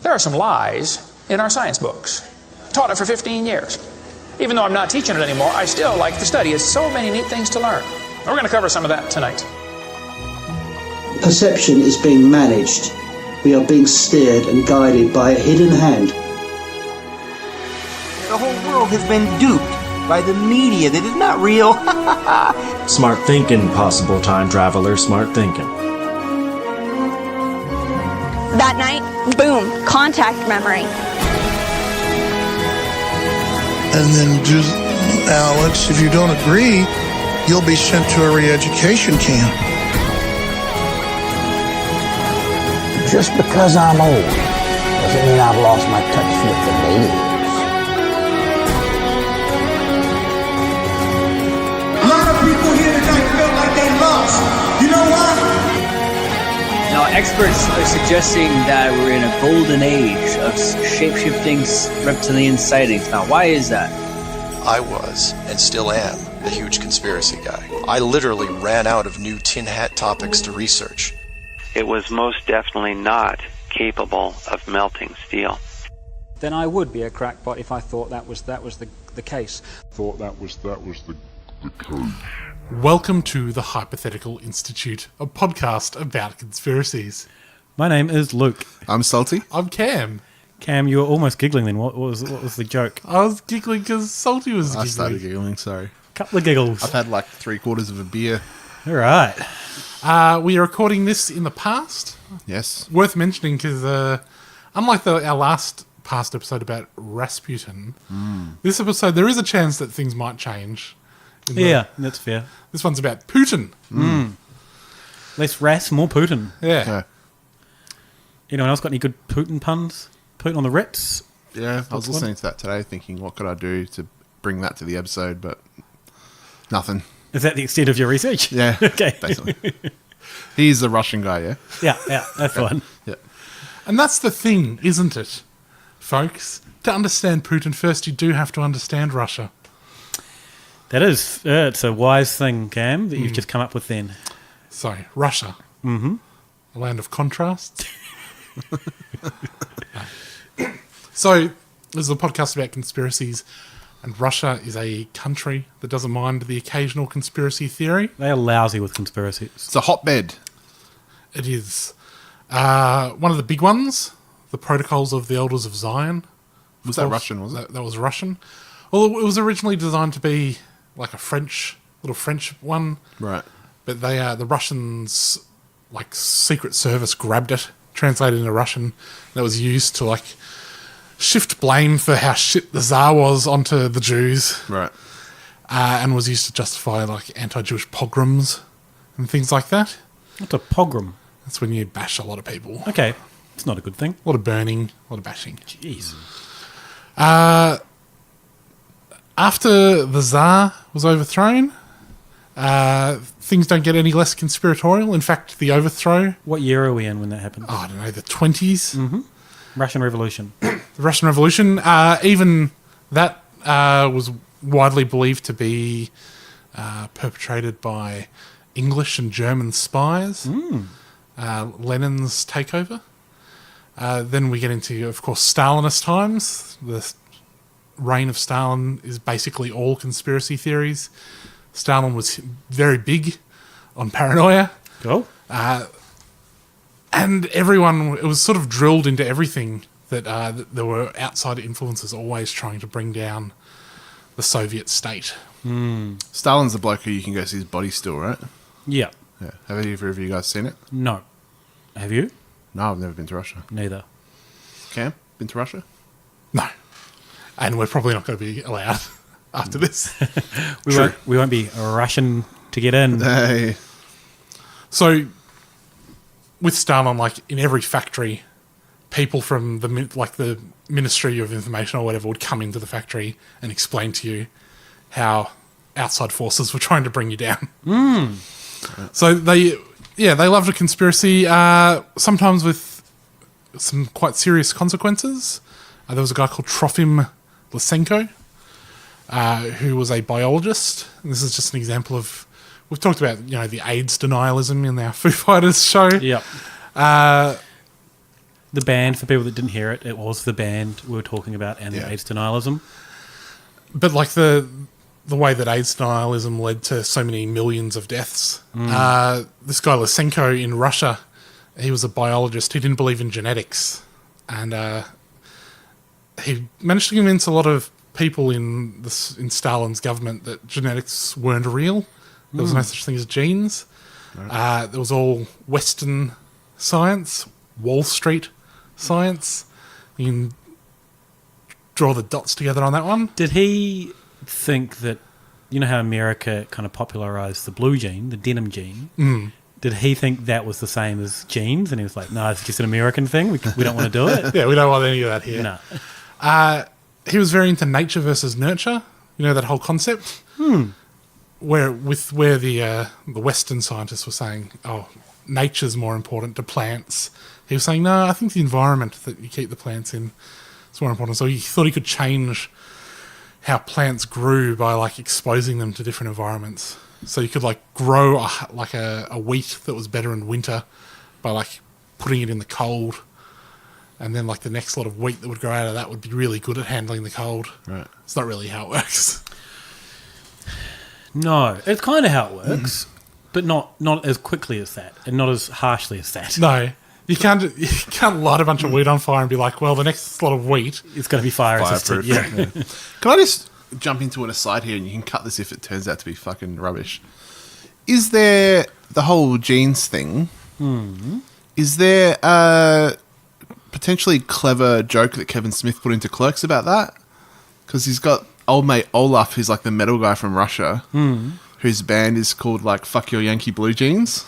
There are some lies in our science books. Taught it for 15 years. Even though I'm not teaching it anymore, I still like to study. It's so many neat things to learn. We're going to cover some of that tonight. Perception is being managed. We are being steered and guided by a hidden hand. The whole world has been duped by the media that is not real. Smart thinking, possible time traveler, smart thinking. That night, boom, contact memory. And then just, Alex, if you don't agree, you'll be sent to a re-education camp. Just because I'm old doesn't mean I've lost my touch with the ladies. A lot of people here tonight felt like they lost. You know why? Now, experts are suggesting that we're in a golden age of shape-shifting reptilian sightings. Now, why is that? I was, and still am, a huge conspiracy guy. I literally ran out of new tin hat topics to research. It was most definitely not capable of melting steel. Then I would be a crackpot if I thought that was the case. Welcome to the Hypothetical Institute, a podcast about conspiracies. My name is Luke. I'm Salty. I'm Cam. Cam, you were almost giggling then. What was the joke? I was giggling because Salty was giggling. I started giggling, sorry. Couple of giggles. I've had like 3/4 of a beer. All right. We are recording this in the past. Yes. Worth mentioning because unlike our last past episode about Rasputin, this episode there is a chance that things might change. Yeah, that's fair. This one's about Putin. Less Ras, more Putin. Yeah. Anyone else got any good Putin puns? Putin on the Ritz? Yeah, I was listening to that today thinking, what could I do to bring that to the episode, but nothing. Is that the extent of your research? Yeah, okay. basically. He's a Russian guy, yeah? Yeah, that's the one. Yeah. And that's the thing, isn't it, folks? To understand Putin, first you do have to understand Russia. That is, it's a wise thing, Cam, that you've just come up with then. So, Russia. Mm-hmm. A land of contrasts. So, this is a podcast about conspiracies, and Russia is a country that doesn't mind the occasional conspiracy theory. They are lousy with conspiracies. It's a hotbed. It is. One of the big ones, the Protocols of the Elders of Zion. Was that Russian, was it? That was Russian. Well, it was originally designed to be like a little French one. Right. But the Russians, like Secret Service grabbed it, translated into Russian. That was used to like shift blame for how shit the Tsar was onto the Jews. Right. And was used to justify like anti-Jewish pogroms and things like that. What's a pogrom? That's when you bash a lot of people. Okay. It's not a good thing. A lot of burning, a lot of bashing. Jeez. After the Tsar was overthrown, things don't get any less conspiratorial. In fact, the overthrow... What year are we in when that happened? Oh, I don't know, the 20s. Mm-hmm. Russian Revolution. The Russian Revolution. Even that was widely believed to be perpetrated by English and German spies. Lenin's takeover. Then we get into, of course, Stalinist times. The reign of Stalin is basically all conspiracy theories. Stalin was very big on paranoia. Cool. And everyone, it was sort of drilled into everything that there were outside influences always trying to bring down the Soviet state. Stalin's the bloke who you can go see his body still, right? Yeah. Have either of you guys seen it? No. Have you? No, I've never been to Russia. Neither. Cam, been to Russia? No. And we're probably not going to be allowed after this. We won't be Russian to get in. Hey. So, with Stalin, like in every factory, people from the Ministry of Information or whatever would come into the factory and explain to you how outside forces were trying to bring you down. So they loved a conspiracy, sometimes with some quite serious consequences. There was a guy called Trofim Lysenko, who was a biologist. And this is just an example of, we've talked about, the AIDS denialism in our Foo Fighters show. Yep. The band, for people that didn't hear it, it was the band we were talking about and the AIDS denialism. But like the way that AIDS denialism led to so many millions of deaths. This guy Lysenko in Russia, he was a biologist. He didn't believe in genetics. And he managed to convince a lot of people in Stalin's government that genetics weren't real. There was no such thing as genes. Right. There was all Western science, Wall Street science. You can draw the dots together on that one. Did he think that, you know how America kind of popularised the blue gene, the denim gene? Did he think that was the same as genes? And he was like, no, it's just an American thing. We don't want to do it. Yeah, we don't want any of that here. No. He was very into nature versus nurture. You know, that whole concept? Where the Western scientists were saying, oh, nature's more important to plants. He was saying, no, I think the environment that you keep the plants in is more important. So he thought he could change how plants grew by like exposing them to different environments. So you could like grow a wheat that was better in winter by like putting it in the cold, and then like the next lot of wheat that would grow out of that would be really good at handling the cold. Right. It's not really how it works. No, it's kind of how it works, but not as quickly as that, and not as harshly as that. No, you can't light a bunch of wheat on fire and be like, well, the next lot of wheat it's going to be fire resistant. Yeah. Can I just jump into an aside here, and you can cut this if it turns out to be fucking rubbish? Is there the whole genes thing? Is there a potentially clever joke that Kevin Smith put into Clerks about that? Because he's got old mate Olaf, who's like the metal guy from Russia, whose band is called like Fuck Your Yankee Blue Jeans.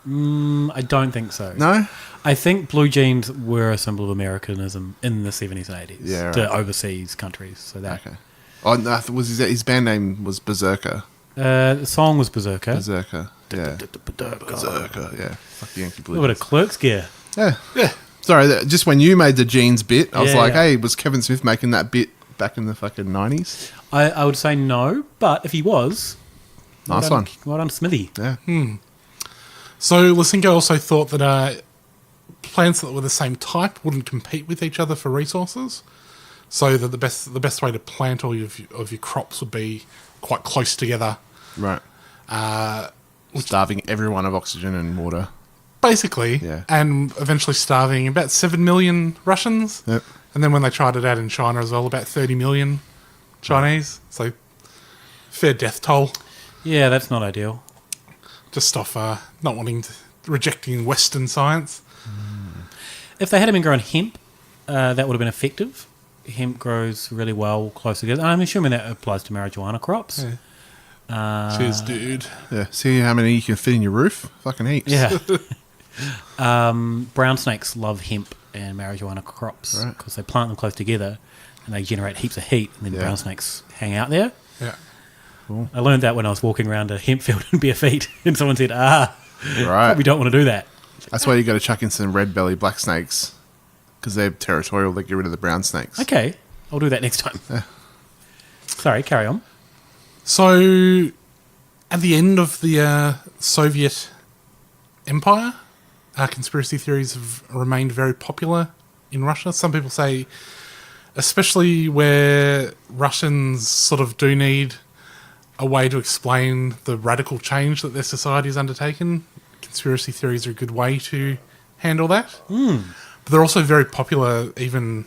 I don't think so. No? I think blue jeans were a symbol of Americanism in the 70s and 80s to overseas countries. So that. Okay. Oh, no, his band name was Berserker. The song was Berserker. Berserker, yeah. Berserker, yeah. Fuck the Yankee Blue. What a Clerks gear. Yeah. Sorry, just when you made the jeans bit, I was like, hey, was Kevin Smith making that bit back in the fucking 90s? I would say no, but if he was... Nice one. Well done, Smithy. Yeah. So Lysenko also thought that plants that were the same type wouldn't compete with each other for resources. So that the best way to plant all of your crops would be quite close together. Right. Starving everyone of oxygen and water. Basically. Yeah. And eventually starving about 7 million Russians. Yep. And then when they tried it out in China as well, about 30 million Chinese. So fair death toll. Yeah, that's not ideal. Just off rejecting Western science. If they had been growing hemp, that would have been effective. Hemp grows really well close together. I'm assuming that applies to marijuana crops. Yeah. Cheers, dude. Yeah. See how many you can fit in your roof? Fucking heaps. Yeah. Brown snakes love hemp and marijuana crops because they plant them close together and they generate heaps of heat, and then brown snakes hang out there. Yeah. Cool. I learned that when I was walking around a hemp field in bare feet, and someone said, probably don't want to do that. That's why you got to chuck in some red belly black snakes, because they're territorial. They get rid of the brown snakes. Okay, I'll do that next time. Yeah. Sorry, carry on. So, at the end of the Soviet Empire, conspiracy theories have remained very popular in Russia. Some people say, especially where Russians sort of do need a way to explain the radical change that their society has undertaken, conspiracy theories are a good way to handle that. But they're also very popular even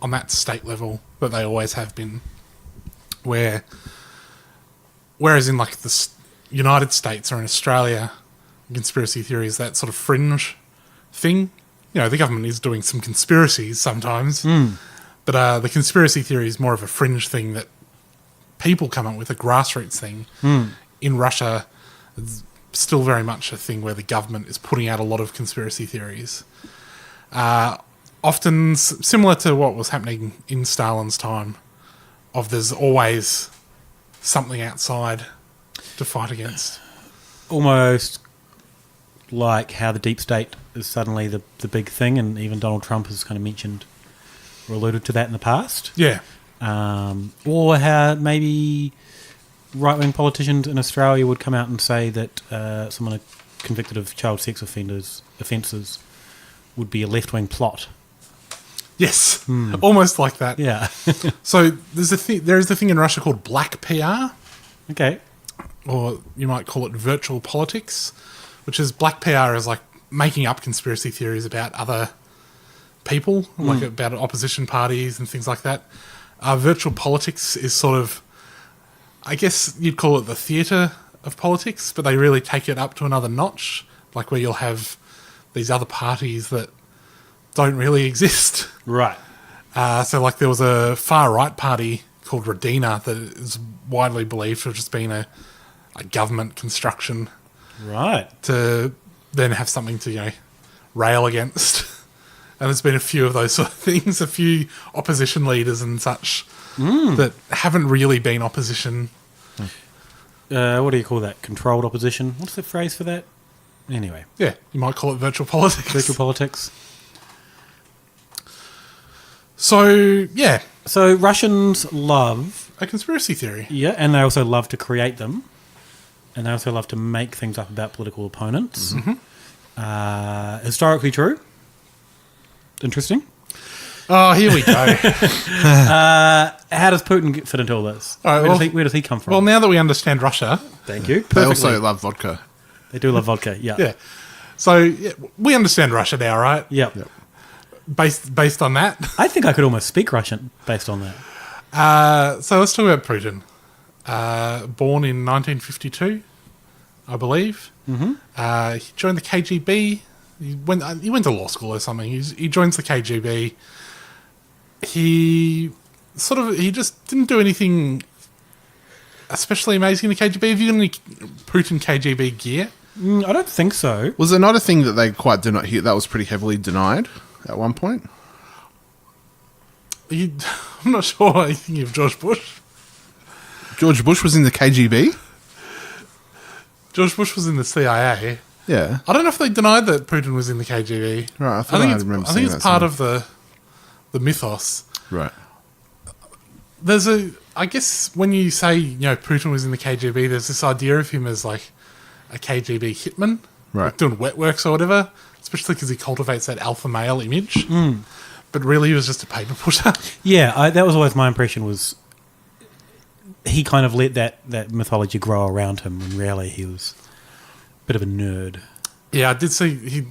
on that state level that they always have been. Whereas in like the United States or in Australia, conspiracy theory is that sort of fringe thing. You know, the government is doing some conspiracies sometimes, but the conspiracy theory is more of a fringe thing that people come up with, a grassroots thing. In Russia, it's still very much a thing where the government is putting out a lot of conspiracy theories. Often similar to what was happening in Stalin's time, of there's always something outside to fight against. Almost like how the deep state is suddenly the big thing, and even Donald Trump has kind of mentioned or alluded to that in the past. Yeah. Or how maybe right-wing politicians in Australia would come out and say that someone convicted of child sex offences would be a left-wing plot. Yes, almost like that. Yeah. So there is a thing in Russia called black PR. Okay. Or you might call it virtual politics, which is black PR is like making up conspiracy theories about other people, like about opposition parties and things like that. Virtual politics is sort of, I guess you'd call it the theatre of politics, but they really take it up to another notch, like where you'll have these other parties that don't really exist. Right. So like there was a far-right party called Radina that is widely believed to have just been a government construction. Right. To then have something to, rail against. And there's been a few of those sort of things, a few opposition leaders and such that haven't really been opposition. What do you call that? Controlled opposition? What's the phrase for that? Anyway. Yeah, you might call it virtual politics. Virtual politics. So, yeah. So Russians love... a conspiracy theory. Yeah, and they also love to create them. And they also love to make things up about political opponents. Mm-hmm. Historically true. Interesting. Oh, here we go. How does Putin fit into all this? All right, Where does he come from? Well, now that we understand Russia... Thank you. They also love vodka. They do love vodka, yeah. Yeah. So, we understand Russia now, right? Yep. Based on that? I think I could almost speak Russian based on that. So let's talk about Putin. Born in 1952, I believe. Mm-hmm. He joined the KGB. He went to law school or something. He joins the KGB. He just didn't do anything especially amazing in the KGB. Have you got any Putin KGB gear? I don't think so. Was there not a thing that they quite did not hear that was pretty heavily denied at one point? I'm not sure. Are you thinking of George Bush? George Bush was in the KGB? George Bush was in the CIA. Yeah. I don't know if they denied that Putin was in the KGB. Right, I think it's part of the mythos. Right. I guess when you say, Putin was in the KGB, there's this idea of him as like a KGB hitman. Right. Like doing wet works or whatever, especially because he cultivates that alpha male image. But really he was just a paper pusher. Yeah, that was always my impression was he kind of let that mythology grow around him when really he was a bit of a nerd. Yeah, I did see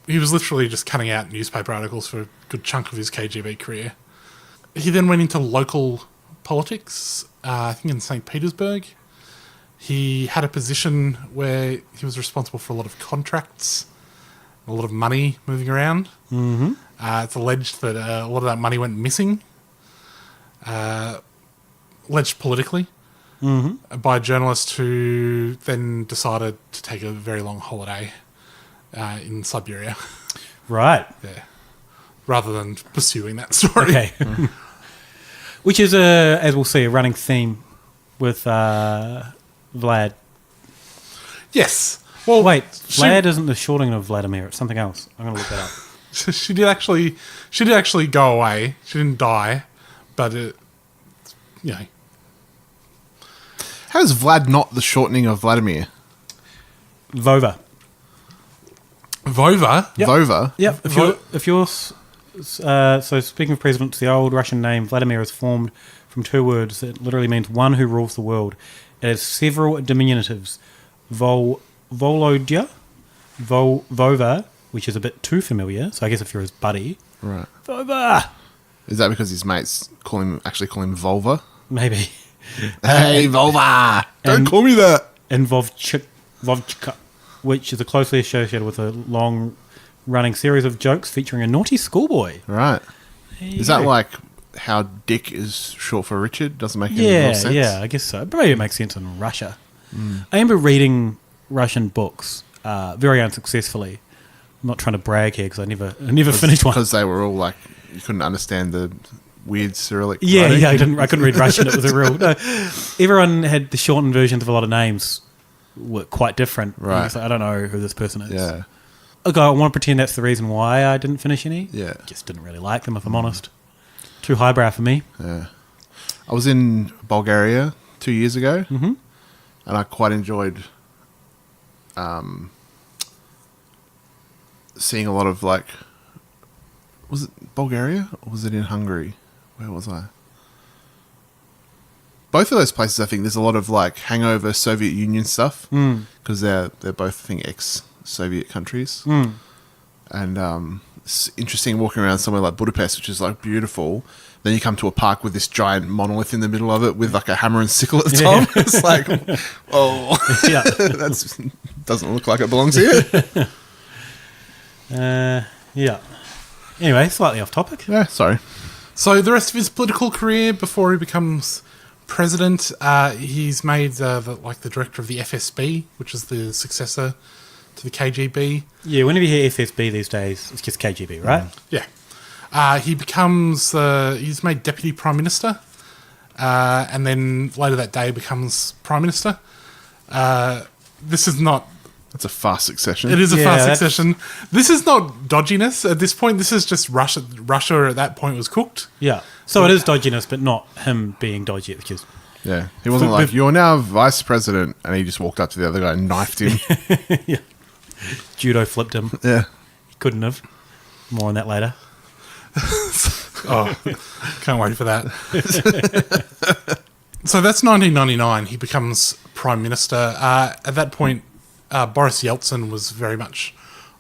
he was literally just cutting out newspaper articles for a good chunk of his KGB career. He then went into local politics, I think in St. Petersburg. He had a position where he was responsible for a lot of contracts, a lot of money moving around. Mm-hmm. It's alleged that a lot of that money went missing, alleged politically, by a journalist who then decided to take a very long holiday in Siberia. Right. Yeah. Rather than pursuing that story. Okay. Which is, as we'll see, a running theme with Vlad. Yes. Well, wait, Vlad isn't the shortening of Vladimir. It's something else. I'm going to look that up. She did actually go away. She didn't die, but How is Vlad not the shortening of Vladimir? Vova. Vova? Yep. Vova? Yep. If you're so speaking of presidents, the old Russian name Vladimir is formed from two words that literally means one who rules the world. It has several diminutives. Volodya, Vova, which is a bit too familiar, so I guess if you're his buddy. Right. Vova! Is that because his mates call him Volva? Maybe. Hey, Volva! Don't call me that! And Vovchka, which is closely associated with a long-running series of jokes featuring a naughty schoolboy. Right. Is that like how Dick is short for Richard? Doesn't make any real sense? Yeah, I guess so. But maybe it makes sense in Russia. I remember reading Russian books very unsuccessfully. I'm not trying to brag here because I never finished one. Because they were all like, you couldn't understand the weird Cyrillic writing. Yeah, I couldn't read Russian. It was a real... No, everyone had the shortened versions of a lot of names were quite different. Right. Like, I don't know who this person is. Yeah. Okay, I want to pretend that's the reason why I didn't finish any. Yeah. Just didn't really like them, if I'm honest. Too highbrow for me. Yeah. I was in Bulgaria 2 years ago, and I quite enjoyed seeing a lot of like Was it Bulgaria or was it in Hungary? Where was I? Both of those places, I think, there's a lot of like hangover Soviet Union stuff because they're both, I think, ex-Soviet countries. And it's interesting walking around somewhere like Budapest, which is like beautiful. Then you come to a park with this giant monolith in the middle of it with like a hammer and sickle at the top. It's like, oh, that doesn't look like it belongs here. Yeah. Anyway, slightly off topic. Yeah, sorry. So the rest of his political career before he becomes president, he's made the director of the FSB, which is the successor to the KGB. Yeah, whenever you hear FSB these days, it's just KGB, right? Yeah. He becomes, he's made deputy prime minister, and then later that day becomes prime minister. This is not... That's a fast succession. It is a fast succession. This is not dodginess at this point. This is just Russia. Russia at that point was cooked. Yeah. So it is dodginess, but not him being dodgy. It's just... Yeah. He wasn't like, you're now vice president, and he just walked up to the other guy and knifed him. Yeah. Judo flipped him. Yeah. He couldn't have. More on that later. Oh, can't wait for that. So that's 1999. He becomes prime minister. At that point, Boris Yeltsin was very much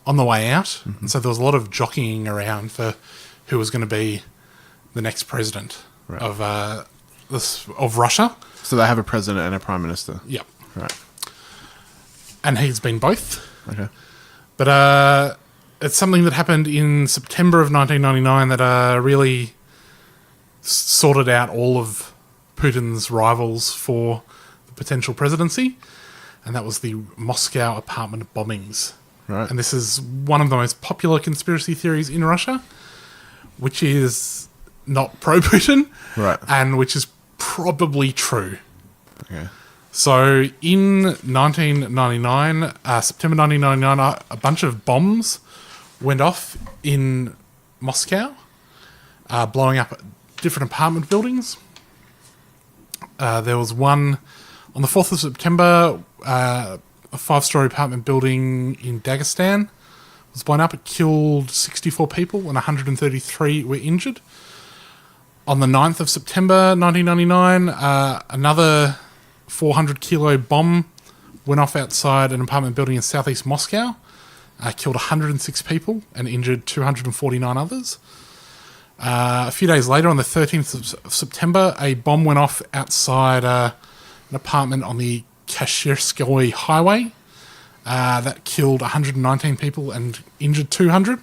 on the way out. And so there was a lot of jockeying around for who was going to be the next president of Russia. So they have a president and a prime minister? Yep. Right. And he's been both. Okay. But it's something that happened in September of 1999 that really sorted out all of Putin's rivals for the potential presidency, and that was the Moscow apartment bombings. Right. And this is one of the most popular conspiracy theories in Russia, which is not pro-Putin, right, and which is probably true. Okay. So in 1999, September 1999, a bunch of bombs went off in Moscow, blowing up different apartment buildings. There was one on the 4th of September, a 5-story apartment building in Dagestan was blown up. It killed 64 people and 133 were injured. On the 9th of September 1999, another 400-kilo bomb went off outside an apartment building in southeast Moscow, killed 106 people and injured 249 others. A few days later, on the 13th of September, a bomb went off outside an apartment on the Kashirskoye highway. That killed 119 people and injured 200.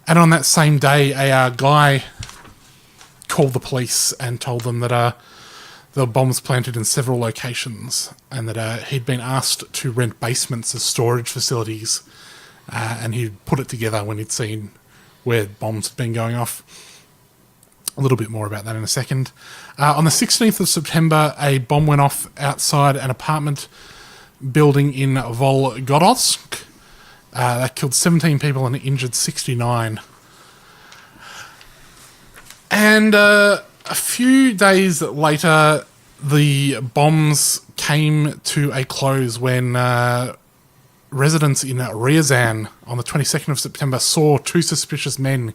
And on that same day, a guy called the police and told them that there were bombs planted in several locations and that he'd been asked to rent basements as storage facilities, and he'd put it together when he'd seen where bombs had been going off. A little bit more about that in a second. On the 16th of September, a bomb went off outside an apartment building in Volgodsk. That killed 17 people and injured 69. And a few days later, the bombs came to a close when residents in Ryazan on the 22nd of September saw two suspicious men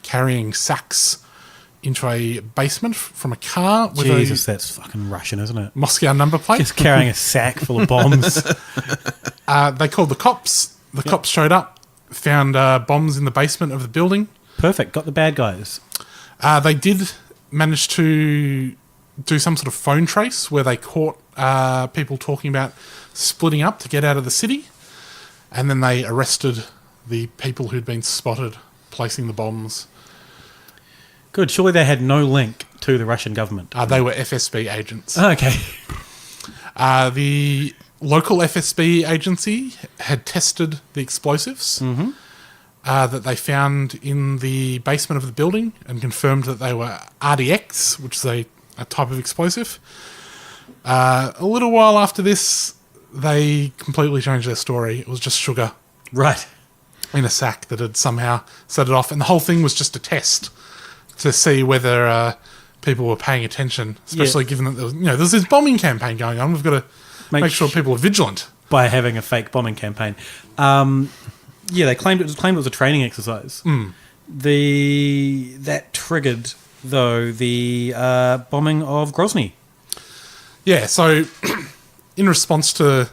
carrying sacks into a basement from a car with Jesus, that's fucking Russian, isn't it? Moscow number plate. Just carrying a sack full of bombs. They called the cops. The cops showed up, found bombs in the basement of the building. Perfect, got the bad guys. They did manage to do some sort of phone trace where they caught people talking about splitting up to get out of the city, and then they arrested the people who'd been spotted placing the bombs. Good. Surely they had no link to the Russian government. They were FSB agents. Oh, okay. The local FSB agency had tested the explosives that they found in the basement of the building and confirmed that they were RDX, which is a type of explosive. A little while after this, they completely changed their story. It was just sugar. Right. In a sack that had somehow set it off. And the whole thing was just a test to see whether people were paying attention, especially given that there was this bombing campaign going on. We've got to make sure people are vigilant. By having a fake bombing campaign. They claimed it was a training exercise. That triggered, though, the bombing of Grozny. Yeah, so in response to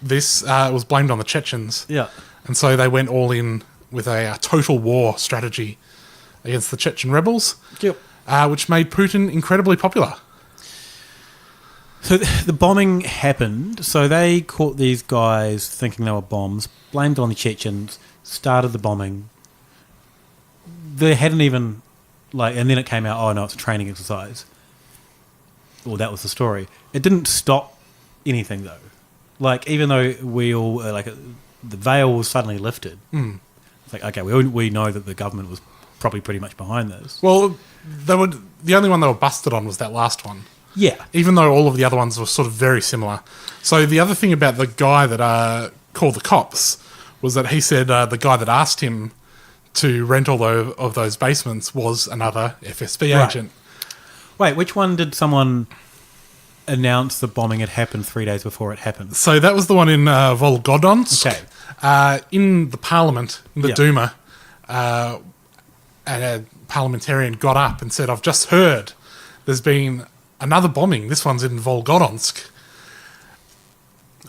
this, it was blamed on the Chechens. Yeah. And so they went all in with a total war strategy against the Chechen rebels, which made Putin incredibly popular. So the bombing happened. So they caught these guys thinking they were bombs, blamed it on the Chechens, started the bombing. They hadn't even, and then it came out, oh no, it's a training exercise. Well, that was the story. It didn't stop anything, though. Even though we all, the veil was suddenly lifted. Mm. It's like, okay, we know that the government was probably pretty much behind this. Well, the only one they were busted on was that last one. Yeah. Even though all of the other ones were sort of very similar. So the other thing about the guy that called the cops was that he said the guy that asked him to rent all of those basements was another FSB agent. Wait, which one did someone announce the bombing had happened 3 days before it happened? So that was the one in Volgodonsk. Okay. In the parliament, in the Duma, and a parliamentarian got up and said, I've just heard there's been another bombing. This one's in Volgodonsk.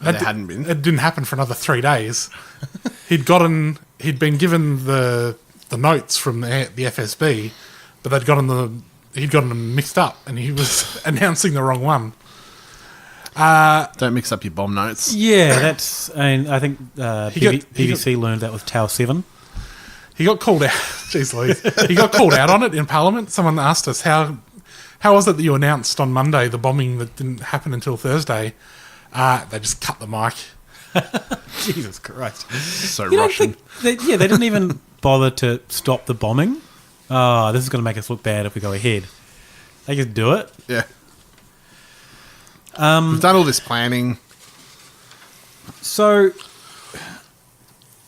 There hadn't been. It didn't happen for another 3 days. He'd been given the notes from the FSB, but he'd gotten them mixed up, and he was announcing the wrong one. Don't mix up your bomb notes. Yeah, that's. I think BBC learned that with Tower 7. He got called out. Jeez Louise. He got called out on it in Parliament. Someone asked us, how was it that you announced on Monday the bombing that didn't happen until Thursday? They just cut the mic. Jesus Christ. So Russian. They didn't even bother to stop the bombing. Oh, this is going to make us look bad if we go ahead. They just do it. Yeah. We've done all this planning. So,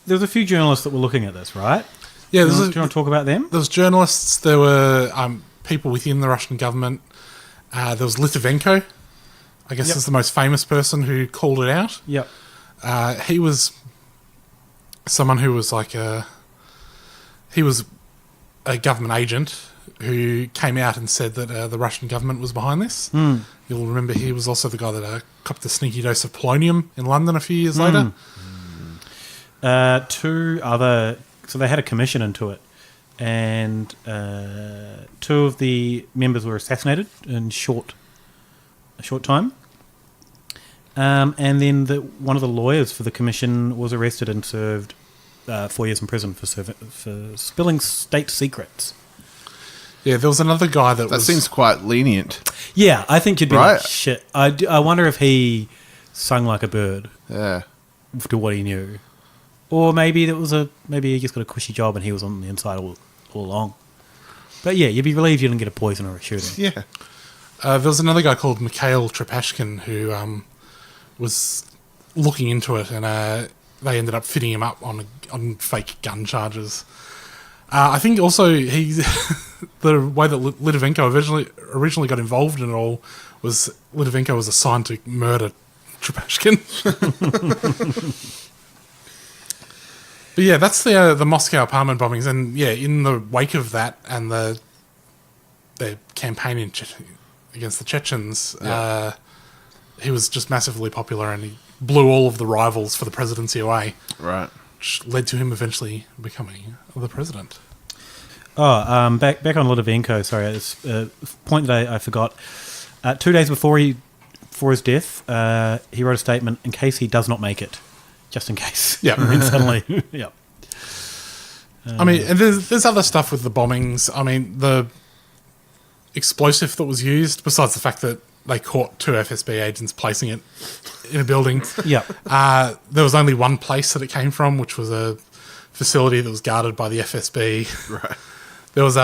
there's a few journalists that were looking at this, right? Yeah. Do you want to talk about them? There was journalists. There were people within the Russian government. There was Litvinenko. I guess is the most famous person who called it out. Yep. He was someone who was he was a government agent who came out and said that the Russian government was behind this. Mm. You'll remember he was also the guy that copped a sneaky dose of polonium in London a few years later. Two other... So they had a commission into it, and two of the members were assassinated in a short time. And then one of the lawyers for the commission was arrested and served 4 years in prison for spilling state secrets. Yeah, there was another guy that seems quite lenient. Yeah, I think you'd be like, shit. I wonder if he sung like a bird. Yeah. To what he knew. Or maybe maybe he just got a cushy job and he was on the inside all along. But yeah, you'd be relieved you didn't get a poison or a shooting. Yeah. There was another guy called Mikhail Trepashkin who was looking into it, and they ended up fitting him up on fake gun charges. I think also the way that Litvinenko originally got involved in it all was Litvinenko was assigned to murder Trepashkin. But yeah, that's the Moscow apartment bombings, and yeah, in the wake of that and their campaign against the Chechens, he was just massively popular, and he blew all of the rivals for the presidency away. Right. Which led to him eventually becoming the president. Oh, back on Litvinenko, sorry, it's a point that I forgot. 2 days before his death, he wrote a statement, in case he does not make it. Just in case. Yeah. And suddenly, yeah. I mean, and there's other stuff with the bombings. I mean, the explosive that was used, besides the fact that they caught two FSB agents placing it in a building. Yeah. There was only one place that it came from, which was a facility that was guarded by the FSB. Right. There was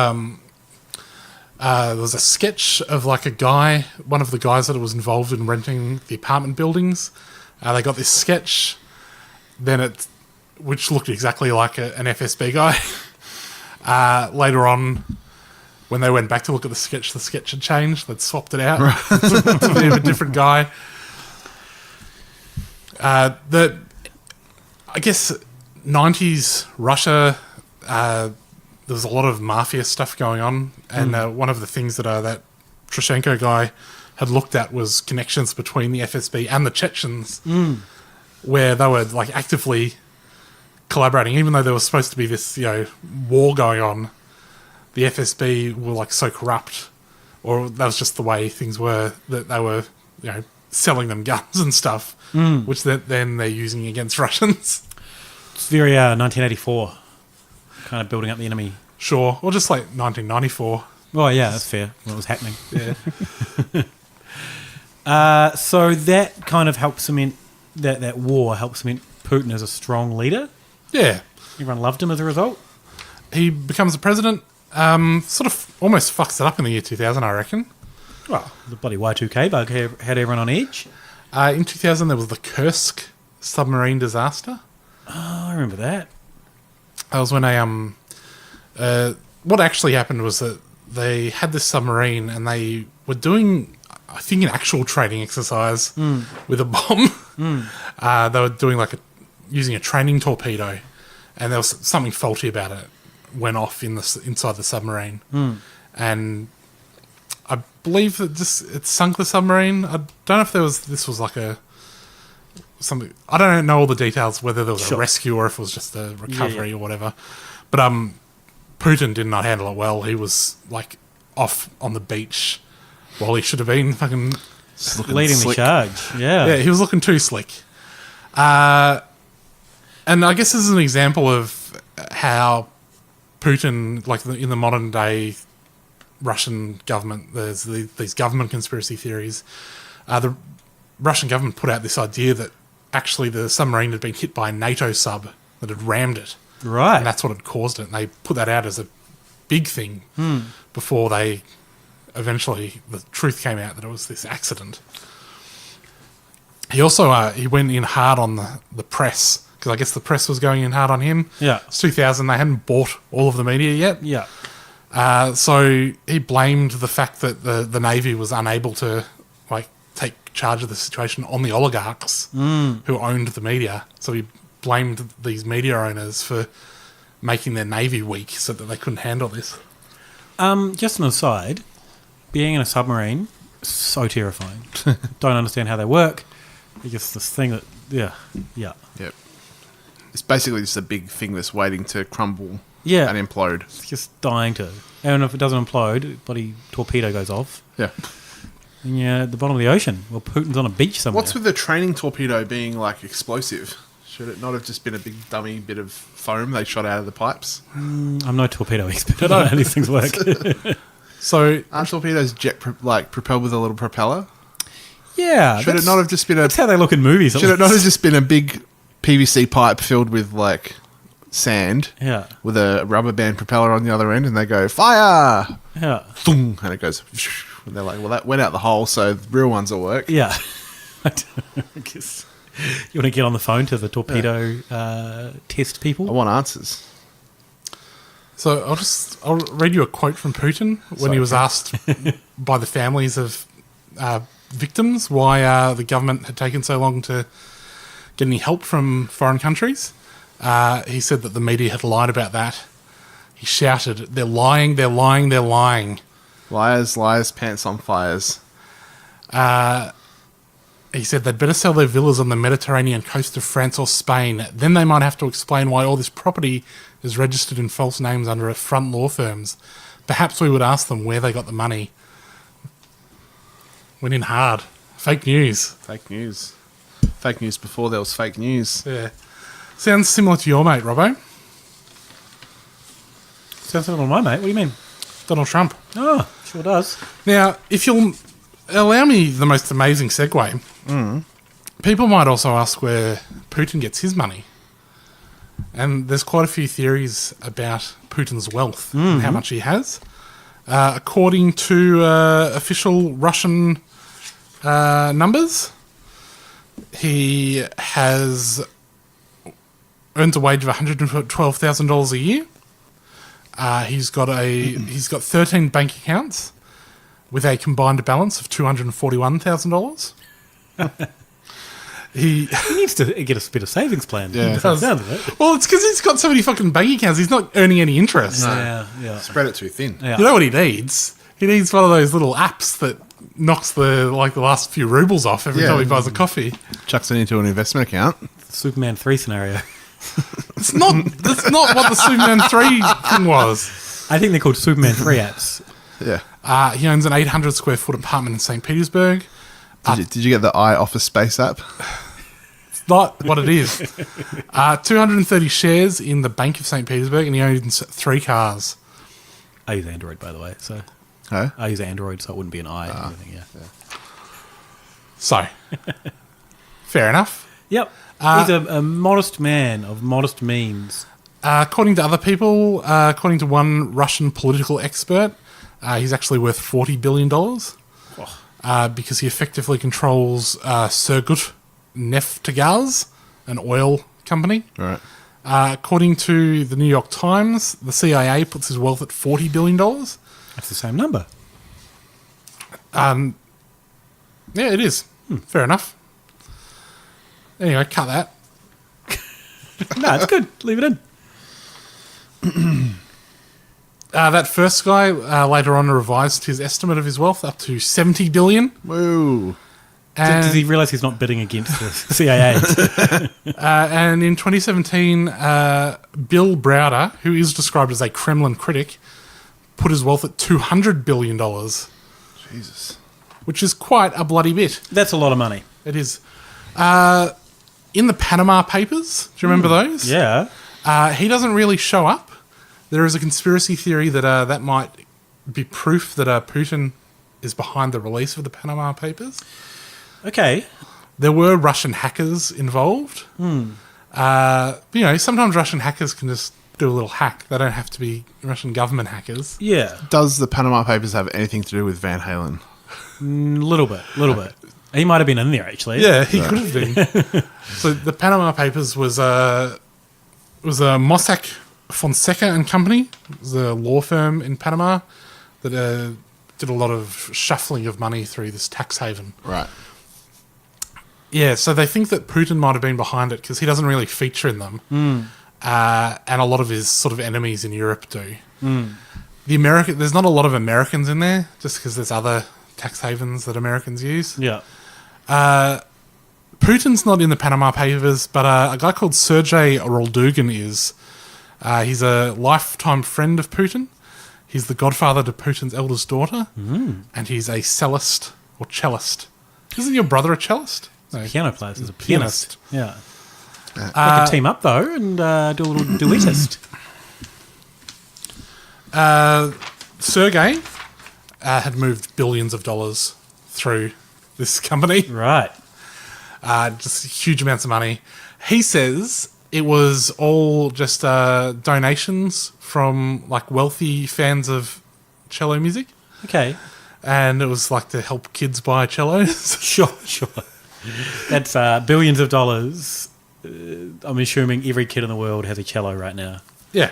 a sketch of like a guy, one of the guys that was involved in renting the apartment buildings. They got this sketch, which looked exactly like an FSB guy. Later on, when they went back to look at the sketch had changed. They'd swapped it out to be a different guy. I guess 90s Russia, there's a lot of mafia stuff going on, and one of the things that Trushenko guy had looked at was connections between the FSB and the Chechens, where they were like actively collaborating, even though there was supposed to be this war going on. The FSB were like so corrupt, or that was just the way things were, that they were selling them guns and stuff, which then they're using against Russians. It's very 1984, kind of building up the enemy. Sure, or just like 1994. Oh yeah, that's fair. What was happening? Yeah. So that kind of helps cement that war helps cement Putin as a strong leader. Yeah, everyone loved him as a result. He becomes the president. Sort of almost fucks it up in the year 2000, I reckon. Well, the bloody Y2K bug had everyone on edge. In 2000, there was the Kursk submarine disaster. Oh, I remember that. That was when what actually happened was that they had this submarine and they were doing, I think, an actual training exercise with a bomb. They were doing using a training torpedo, and there was something faulty about it. Went off inside the submarine, and I believe that it sunk the submarine. I don't know if this was like something. I don't know all the details, whether there was a rescue or if it was just a recovery or whatever. But Putin did not handle it well. He was like off on the beach while he should have been fucking leading the charge. Yeah, he was looking too slick. And I guess this is an example of how Putin, like in the modern day Russian government, there's these government conspiracy theories. The Russian government put out this idea that actually the submarine had been hit by a NATO sub that had rammed it. Right. And that's what had caused it. And they put that out as a big thing before eventually the truth came out that it was this accident. He also he went in hard on the press, because I guess the press was going in hard on him. Yeah. It's 2000. They hadn't bought all of the media yet. Yeah. So he blamed the fact that the Navy was unable to take charge of the situation on the oligarchs who owned the media. So he blamed these media owners for making their Navy weak so that they couldn't handle this. Just an aside, being in a submarine, so terrifying. Don't understand how they work. It's just this thing that, Yep. It's basically just a big thing that's waiting to crumble and implode. It's just dying to. And if it doesn't implode, bloody torpedo goes off. Yeah. And you're at the bottom of the ocean. Well, Putin's on a beach somewhere. What's with the training torpedo being explosive? Should it not have just been a big dummy bit of foam they shot out of the pipes? I'm no torpedo expert. I don't know how these things work. So aren't torpedoes propelled with a little propeller? Yeah. Should it not have just been that's how they look in movies. Should it not have just been a big PVC pipe filled with sand? Yeah. With a rubber band propeller on the other end, and they go fire. Yeah. Thung, and it goes. And they're like, well, that went out the hole, so the real ones will work. Yeah. I guess you want to get on the phone to the torpedo test people? I want answers. So I'll read you a quote from Putin when he was asked by the families of victims why the government had taken so long to get any help from foreign countries. He said that the media had lied about that. He shouted, "They're lying, they're lying, they're lying. Liars, liars, pants on fires." He said they'd better sell their villas on the Mediterranean coast of France or Spain. Then they might have to explain why all this property is registered in false names under front law firms. Perhaps we would ask them where they got the money. Went in hard. Fake news. Fake news. Fake news before there was fake news. Yeah. Sounds similar to your mate, Robbo. Sounds similar to my mate. What do you mean? Donald Trump. Oh, sure does. Now, if you'll allow me the most amazing segue, people might also ask where Putin gets his money. And there's quite a few theories about Putin's wealth and how much he has. According to official Russian numbers, he has earns a wage of $112,000 a year. He's got 13 bank accounts with a combined balance of $241,000. He needs to get a bit of savings plan. Yeah. He does. Sound of it. Well, it's because he's got so many fucking bank accounts. He's not earning any interest. Yeah. Spread it too thin. Yeah. You know what he needs? He needs one of those little apps that knocks the last few rubles off every time he buys a coffee. Chucks it into an investment account. Superman 3 scenario. That's not what the Superman 3 thing was. I think they're called Superman 3 apps. Yeah. He owns an 800 square foot apartment in St. Petersburg. Did you get the iOffice Space app? It's not what it is. 230 shares in the Bank of St. Petersburg, and he owns 3 cars. I use Android, by the way. So I use Android, so it wouldn't be an I. Or anything, yeah. So, fair enough. Yep. He's a modest man of modest means. According to other people, according to one Russian political expert, he's actually worth $40 billion because he effectively controls Surgut Neftgaz, an oil company. Right. According to the New York Times, the CIA puts his wealth at $40 billion. That's the same number. Yeah, it is. Fair enough. Anyway, cut that. No, it's good. Leave it in. That first guy later on revised his estimate of his wealth up to $70 billion. Whoa. Does he realise he's not bidding against the CIA? And in 2017, Bill Browder, who is described as a Kremlin critic, put his wealth at $200 billion. Jesus. Which is quite a bloody bit. That's a lot of money. It is. In the Panama Papers, do you remember those? Yeah. He doesn't really show up. There is a conspiracy theory that that might be proof that Putin is behind the release of the Panama Papers. Okay. There were Russian hackers involved. But, sometimes Russian hackers can just do a little hack. They don't have to be Russian government hackers. Yeah. Does the Panama Papers have anything to do with Van Halen? Little bit. He might have been in there, actually. Yeah, he could have been. So the Panama Papers was a Mossack Fonseca and Company. It was a law firm in Panama that did a lot of shuffling of money through this tax haven. Right. Yeah, so they think that Putin might have been behind it because he doesn't really feature in them. And a lot of his sort of enemies in Europe do. There's not a lot of Americans in there just because there's other tax havens that Americans use. Yeah. Putin's not in the Panama Papers, but a guy called Sergei Roldugan is. He's a lifetime friend of Putin. He's the godfather to Putin's eldest daughter. And he's a cellist or cellist. Isn't your brother a cellist? No. Piano player. He's a pianist. Yeah. They could team up, though, and do a little duettist. Sergei had moved billions of dollars through this company. Right. Just huge amounts of money. He says it was all just donations from wealthy fans of cello music. Okay. And it was to help kids buy cellos. Sure. That's billions of dollars. I'm assuming every kid in the world has a cello right now. Yeah.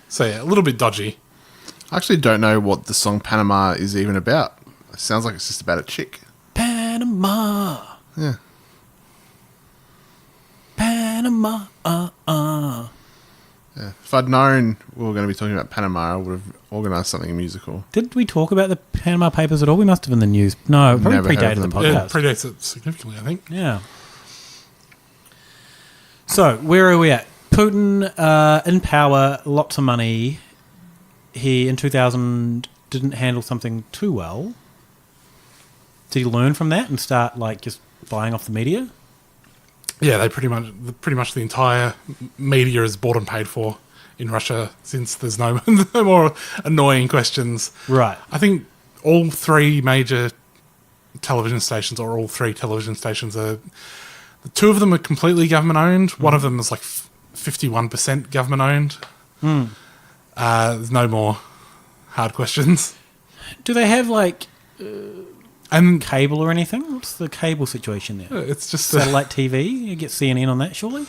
So, yeah, a little bit dodgy. I actually don't know what the song Panama is even about. It sounds like it's just about a chick. Panama. Yeah. Panama. Yeah. If I'd known we were going to be talking about Panama, I would have organised something musical. Did we talk about the Panama Papers at all? We must have in the news. No, it probably predated the podcast. It predates it significantly, I think. Yeah. So, where are we at? Putin, in power, lots of money. He, in 2000, didn't handle something too well. Did he learn from that and start, just buying off the media? Yeah, they pretty much the entire media is bought and paid for in Russia since there's no more annoying questions. Right. I think all 3 major television stations, or all 3 television stations, the 2 of them are completely government owned. One of them is 51% government owned. There's no more hard questions. Do they have cable or anything? What's the cable situation there? It's just satellite TV. You get CNN on that, surely.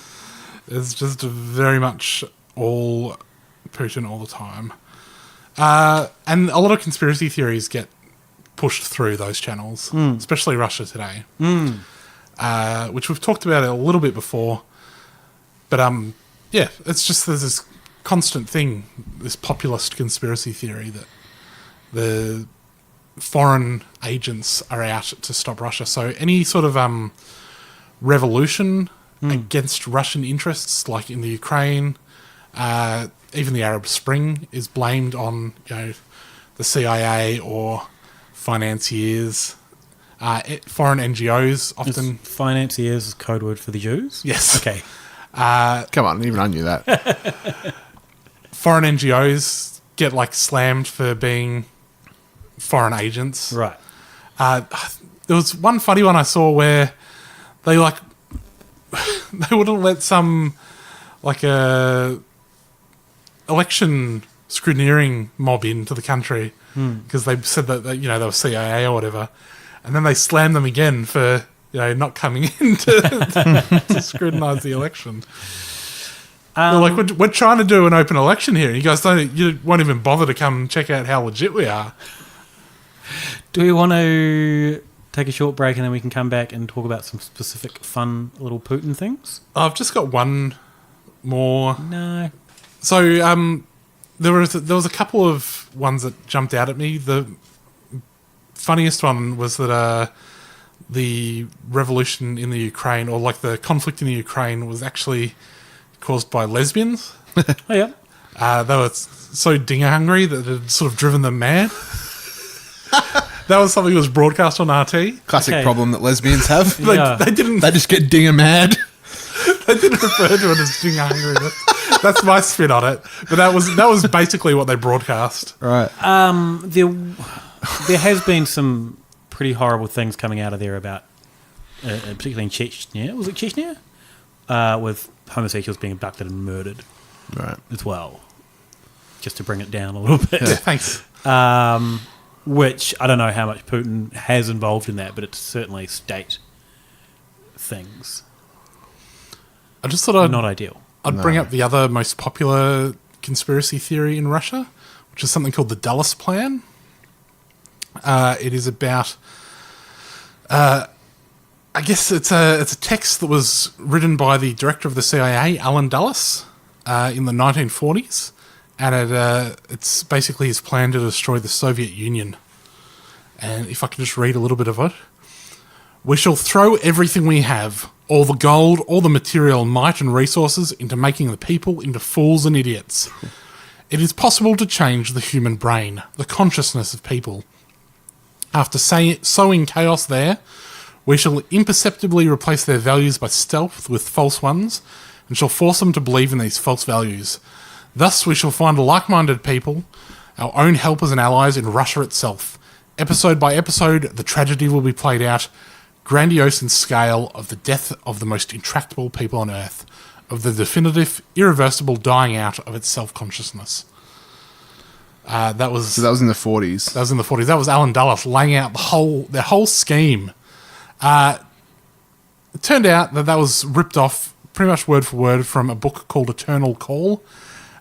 It's just very much all Putin all the time, and a lot of conspiracy theories get pushed through those channels, especially Russia Today. which we've talked about it a little bit before. But yeah, it's just there's this constant thing, this populist conspiracy theory that the foreign agents are out to stop Russia. So any sort of revolution against Russian interests, like in the Ukraine, even the Arab Spring, is blamed on the CIA or financiers. Foreign NGOs often... Financiers is code word for the Jews? Yes. Okay. Come on, even I knew that. Foreign NGOs get slammed for being foreign agents. Right. There was one funny one I saw where they they wouldn't let some election scrutineering mob into the country because they said that they were CIA or whatever, and then they slammed them again for not coming in to scrutinise the election. They're like, we're trying to do an open election here, and you won't even bother to come check out how legit we are. Do we want to take a short break and then we can come back and talk about some specific fun little Putin things? I've just got one more. No. So there was a couple of ones that jumped out at me. The funniest one was that the revolution in the Ukraine, or the conflict in the Ukraine, was actually caused by lesbians. Oh, yeah. They were so dinger hungry that it had sort of driven them mad. That was something that was broadcast on RT. Classic problem that lesbians have. They didn't. They just get dinger mad. They didn't refer to it as dinger hungry. That's my spin on it. But that was basically what they broadcast. Right. There has been some pretty horrible things coming out of there about, particularly in Chechnya. Was it Chechnya? With homosexuals being abducted and murdered. Right. As well. Just to bring it down a little bit. Yeah, thanks. Which I don't know how much Putin has involved in that, but it's certainly state things. I just thought not ideal. I'd bring up the other most popular conspiracy theory in Russia, which is something called the Dulles Plan. It is about, I guess it's a text that was written by the director of the CIA, Alan Dulles, in the 1940s. And it's basically his plan to destroy the Soviet Union. And if I can just read a little bit of it. We shall throw everything we have, all the gold, all the material might and resources, into making the people into fools and idiots. It is possible to change the human brain, the consciousness of people. After sowing chaos there, we shall imperceptibly replace their values by stealth with false ones, and shall force them to believe in these false values. Thus we shall find like-minded people, our own helpers and allies in Russia itself. Episode by episode, the tragedy will be played out, grandiose in scale, of the death of the most intractable people on earth, of the definitive, irreversible dying out of its self-consciousness. That was in the 40s. That was in the 40s. That was Alan Dulles laying out their whole scheme. It turned out that was ripped off pretty much word for word from a book called Eternal Call,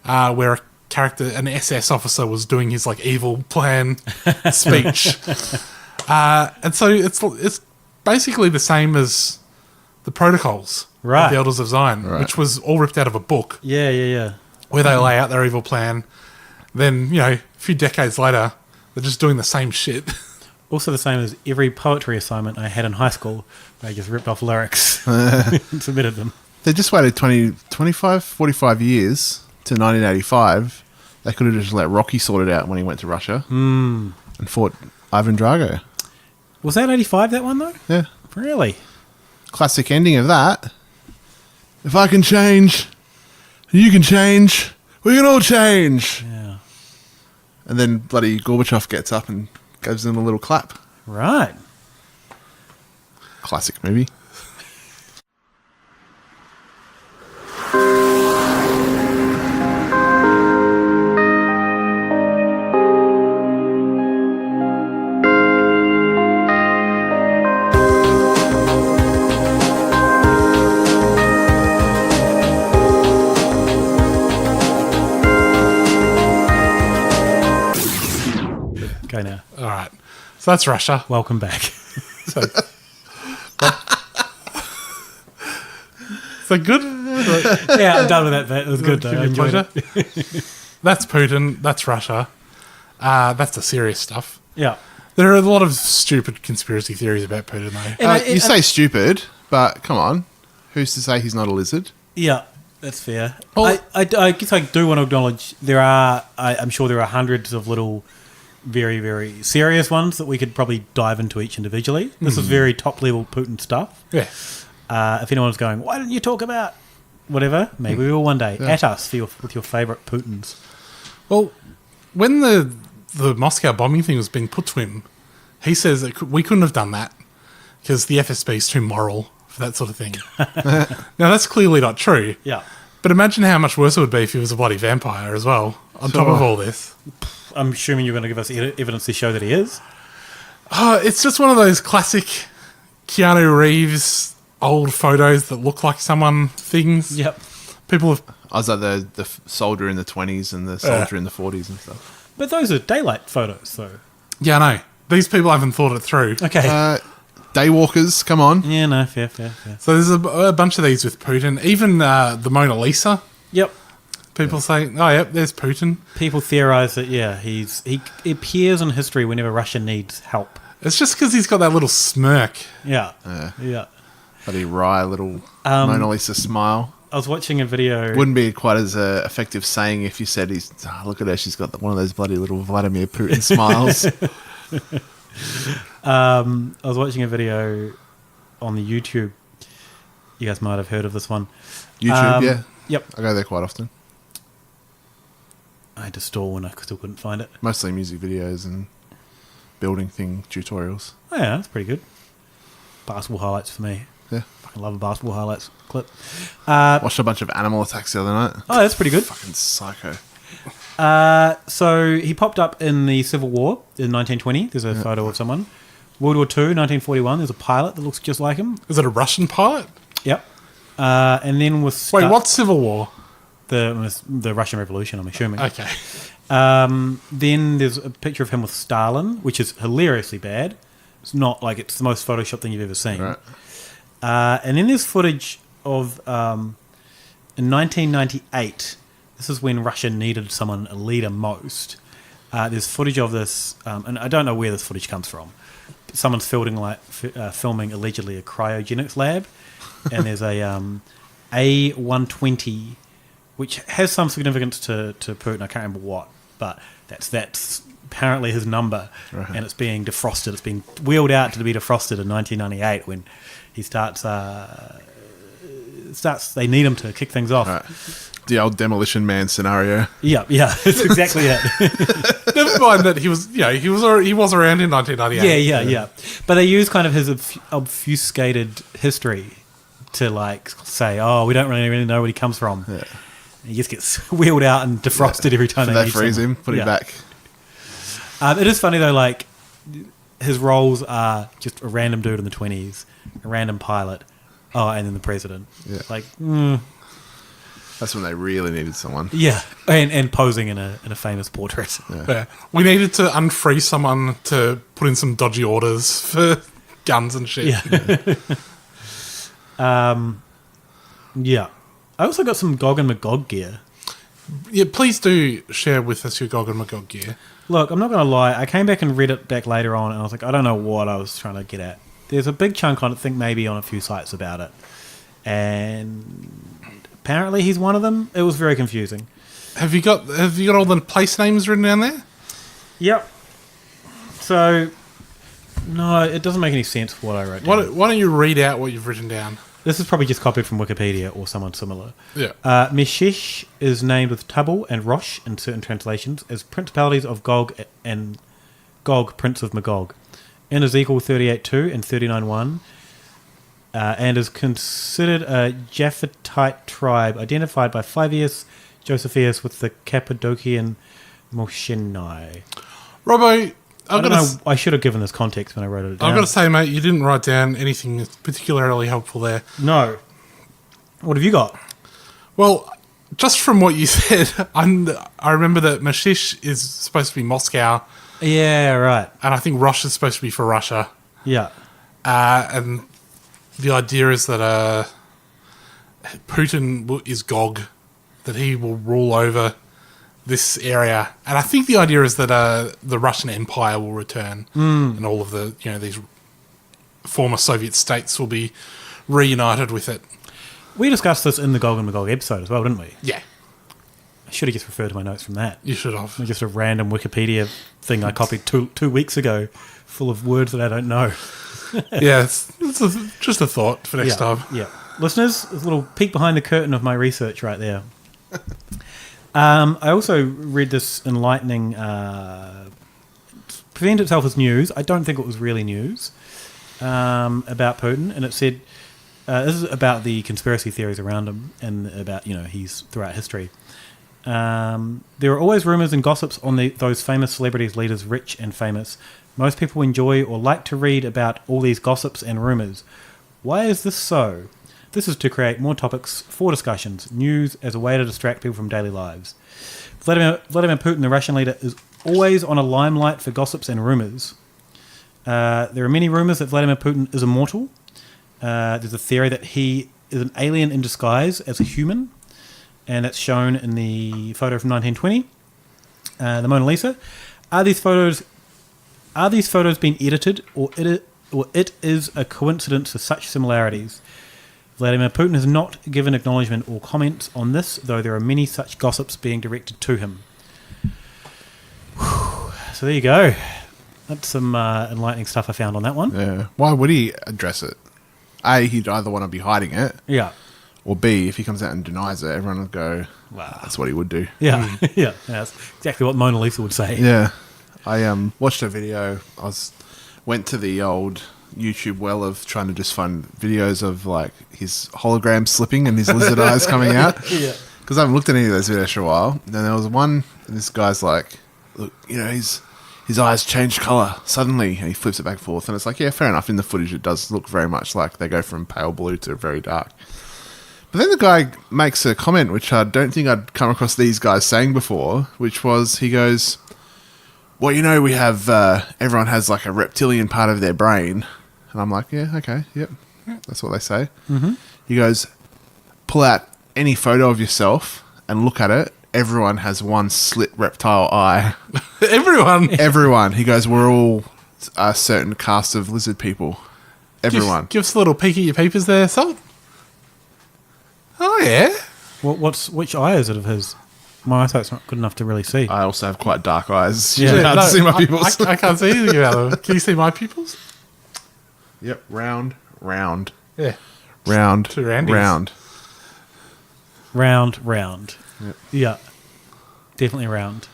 where an SS officer was doing his evil plan speech. And so it's basically the same as the protocols of the Elders of Zion, which was all ripped out of a book. Yeah. Where they lay out their evil plan. Then, a few decades later, they're just doing the same shit. Also the same as every poetry assignment I had in high school. They just ripped off lyrics and submitted them. They just waited 25, 45 years to 1985. They could have just let Rocky sort it out when he went to Russia and fought Ivan Drago. Was that 85, that one, though? Yeah. Really? Classic ending of that. If I can change, you can change, we can all change. Yeah. And then bloody Gorbachev gets up and gives them a little clap. Right. Classic movie. Go now. All right. So that's Russia. Welcome back. So, that good? Yeah, I'm done with that bit. It was good, though. I enjoyed it. That's Putin. That's Russia. That's the serious stuff. Yeah. There are a lot of stupid conspiracy theories about Putin, though. You say stupid, but come on. Who's to say he's not a lizard? Yeah, that's fair. Well, I guess I do want to acknowledge I'm sure there are hundreds of little very, very serious ones that we could probably dive into each individually. This is very top-level Putin stuff. Yeah. If anyone's going, why didn't you talk about whatever, maybe we will one day. At us with your favourite Putins. Well, when the Moscow bombing thing was being put to him, he says that we couldn't have done that because the FSB is too moral for that sort of thing. Now, that's clearly not true. Yeah. But imagine how much worse it would be if he was a bloody vampire as well, on top of all this. I'm assuming you're going to give us evidence to show that he is. It's just one of those classic Keanu Reeves old photos that look like someone things. Yep. People have... I was like the soldier in the 20s and the soldier in the 40s and stuff. But those are daylight photos, though. Yeah, I know. These people haven't thought it through. Okay. Daywalkers, come on. Yeah, no, fair. So there's a bunch of these with Putin. Even the Mona Lisa. Yep. People say, oh, yep, there's Putin. People theorise that, he appears in history whenever Russia needs help. It's just because he's got that little smirk. Yeah. Bloody wry little Mona Lisa smile. I was watching a video... Wouldn't be quite as effective saying if you said, look at her, she's got one of those bloody little Vladimir Putin smiles. I was watching a video on the YouTube. You guys might have heard of this one. YouTube, yeah. Yep. I go there quite often. I had to stall when I still couldn't find it. Mostly music videos and building thing tutorials. Oh, yeah, that's pretty good. Basketball highlights for me. Yeah. Fucking love a basketball highlights clip. Watched a bunch of animal attacks the other night. Oh, that's pretty good. Fucking psycho. So he popped up in the Civil War in 1920. There's a photo of someone. World War II, 1941. There's a pilot that looks just like him. Is it a Russian pilot? Yep. And then with... Wait, what Civil War? The Russian Revolution, I'm assuming. Okay. Then there's a picture of him with Stalin, which is hilariously bad. It's not like it's the most Photoshopped thing you've ever seen. Right. And then there's footage of... in 1998... This is when Russia needed a leader most. There's footage of this, and I don't know where this footage comes from. Someone's filming allegedly a cryogenics lab, and there's a A120, which has some significance to Putin. I can't remember what, but that's apparently his number, and it's being defrosted. It's been wheeled out to be defrosted in 1998 when he starts. They need him to kick things off. Right. The old Demolition Man scenario. Yeah, it's exactly it. Never mind that he was around in 1998. Yeah. But they use kind of his obfuscated history to say, oh, we don't really know where he comes from. Yeah. He just gets wheeled out and defrosted every time they freeze him, put him back. It is funny though, his roles are just a random dude in the 20s, a random pilot, and then the president. Yeah. That's when they really needed someone. Yeah, and posing in a famous portrait. Yeah. We needed to unfreeze someone to put in some dodgy orders for guns and shit. Yeah. I also got some Gog and Magog gear. Yeah, please do share with us your Gog and Magog gear. Look, I'm not going to lie. I came back and read it back later on, and I was like, I don't know what I was trying to get at. There's a big chunk on it, I think maybe on a few sites about it. And... apparently he's one of them. It was very confusing. Have you got all the place names written down there? Yep. So, no, it doesn't make any sense what I wrote down. Why don't you read out what you've written down? This is probably just copied from Wikipedia or someone similar. Yeah. Meshish is named with Tubal and Rosh in certain translations as principalities of Gog and Gog, Prince of Magog. In Ezekiel 38:2 and 39:1. And is considered a Japhetite tribe identified by Flavius Josephus with the Cappadocian Moshenai. Robbo, I should have given this context when I wrote it down. I've got to say, mate, you didn't write down anything particularly helpful there. No. What have you got? Well, just from what you said, I remember that Meshish is supposed to be Moscow. Yeah, right. And I think Rosh is supposed to be for Russia. Yeah. And... the idea is that Putin is Gog, that he will rule over this area. And I think the idea is that the Russian Empire will return, and all of the these former Soviet states will be reunited with it. We discussed this in the Gog and Magog episode as well, didn't we? Yeah. I should have just referred to my notes from that. You should have. Just a random Wikipedia thing I copied two weeks ago, full of words that I don't know. Yeah, it's just a thought for next time. Yeah. Listeners, a little peek behind the curtain of my research right there. I also read this enlightening, presented itself as news. I don't think it was really news, about Putin. And it said, this is about the conspiracy theories around him and about, he's throughout history. There are always rumours and gossips on those famous celebrities, leaders, rich and famous. Most people enjoy or like to read about all these gossips and rumours. Why is this so? This is to create more topics for discussions, news as a way to distract people from daily lives. Vladimir Putin, the Russian leader, is always on a limelight for gossips and rumours. There are many rumours that Vladimir Putin is immortal. There's a theory that he is an alien in disguise as a human, and that's shown in the photo from 1920, the Mona Lisa. Are these photos being edited, or it is a coincidence of such similarities? Vladimir Putin has not given acknowledgement or comments on this, though there are many such gossips being directed to him. Whew. So there you go. That's some enlightening stuff I found on that one. Yeah. Why would he address it? A, he'd either want to be hiding it. Yeah. Or B, if he comes out and denies it, everyone would go, wow, that's what he would do. Yeah. Yeah. That's exactly what Mona Lisa would say. Yeah. I watched a video. Went to the old YouTube well of trying to just find videos of like his hologram slipping and his lizard eyes coming out. Yeah. Because I haven't looked at any of those videos for a while. And there was one, and this guy's like, look, his eyes change colour suddenly, and he flips it back and forth. And it's like, yeah, fair enough. In the footage, it does look very much like they go from pale blue to very dark. But then the guy makes a comment, which I don't think I'd come across these guys saying before, which was, he goes, well, we have, everyone has like a reptilian part of their brain. And I'm like, yeah, okay, yep. That's what they say. Mm-hmm. He goes, pull out any photo of yourself and look at it. Everyone has one slit reptile eye. Everyone. He goes, we're all a certain cast of lizard people. Everyone. Give us a little peek at your papers there, Salt. Oh, yeah. Which eye is it of his? My eyesight's not good enough to really see. I also have quite dark eyes. Yeah. You can't see my pupils. I can't see either of them. Can you see my pupils? Yep. Round. Yeah. Round. Two roundies. Round. Yep. Yeah. Definitely round.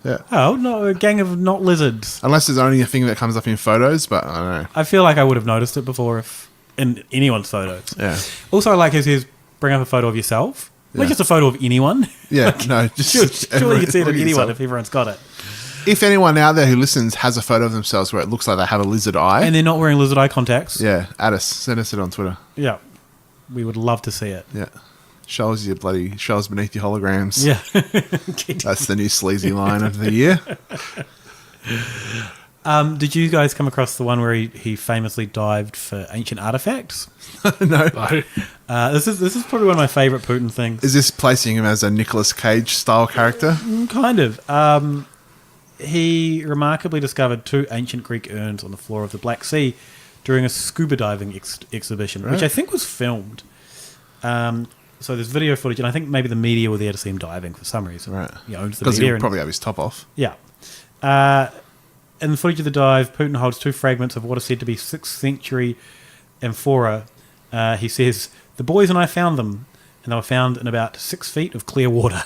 Yeah. Oh, no, a gang of not lizards. Unless there's only a thing that comes up in photos, but I don't know. I feel like I would have noticed it before if in anyone's photos. Yeah. Also, I like his bring up a photo of yourself. Yeah. Like just a photo of anyone. Yeah, no. Just surely you can see it of anyone if everyone's got it. If anyone out there who listens has a photo of themselves where it looks like they have a lizard eye. And they're not wearing lizard eye contacts. Yeah, add us. Send us it on Twitter. Yeah. We would love to see it. Yeah. Show us beneath your holograms. Yeah. That's the new sleazy line of the year. Did you guys come across the one where he famously dived for ancient artifacts? No. This is probably one of my favourite Putin things. Is this placing him as a Nicolas Cage style character? Kind of. He remarkably discovered 2 ancient Greek urns on the floor of the Black Sea during a scuba diving exhibition, which I think was filmed. So there's video footage, and I think maybe the media were there to see him diving for some reason. Right. He owns the because media. he'll probably have his top off. Yeah. In the footage of the dive, Putin holds 2 fragments of what is said to be 6th century amphora. He says, "The boys and I found them, and they were found in about 6 feet of clear water."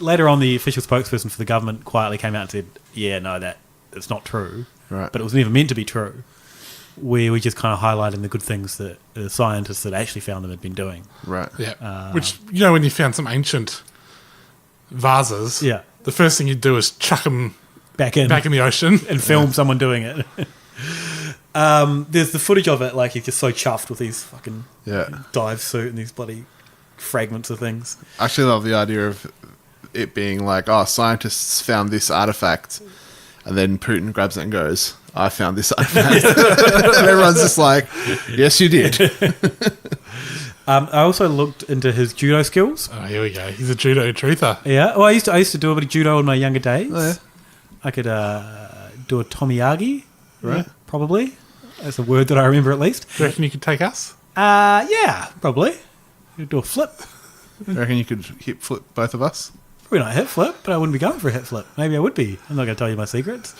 Later on, the official spokesperson for the government quietly came out and said, "Yeah, no, it's not true." Right. But it was never meant to be true. We were just kind of highlighting the good things that the scientists that actually found them had been doing. Right. Yeah. Which, when you found some ancient vases, yeah, the first thing you do is chuck them back in the ocean and film someone doing it. There's the footage of it, like he's just so chuffed with these fucking dive suit and these bloody fragments of things. I actually love the idea of it being like, oh, scientists found this artifact, and then Putin grabs it and goes, I found this artifact. And everyone's just like, yes, you did. I also looked into his judo skills. Oh, here we go. He's a judo truther. Yeah. Well, I used to do a bit of judo in my younger days. Oh, yeah. I could do a tomiyagi, Right. Probably. That's a word that I remember at least. Do you reckon you could take us? Yeah, probably. Do a flip. You reckon you could hip flip both of us? Probably not a hip flip, but I wouldn't be going for a hip flip. Maybe I would be. I'm not going to tell you my secrets.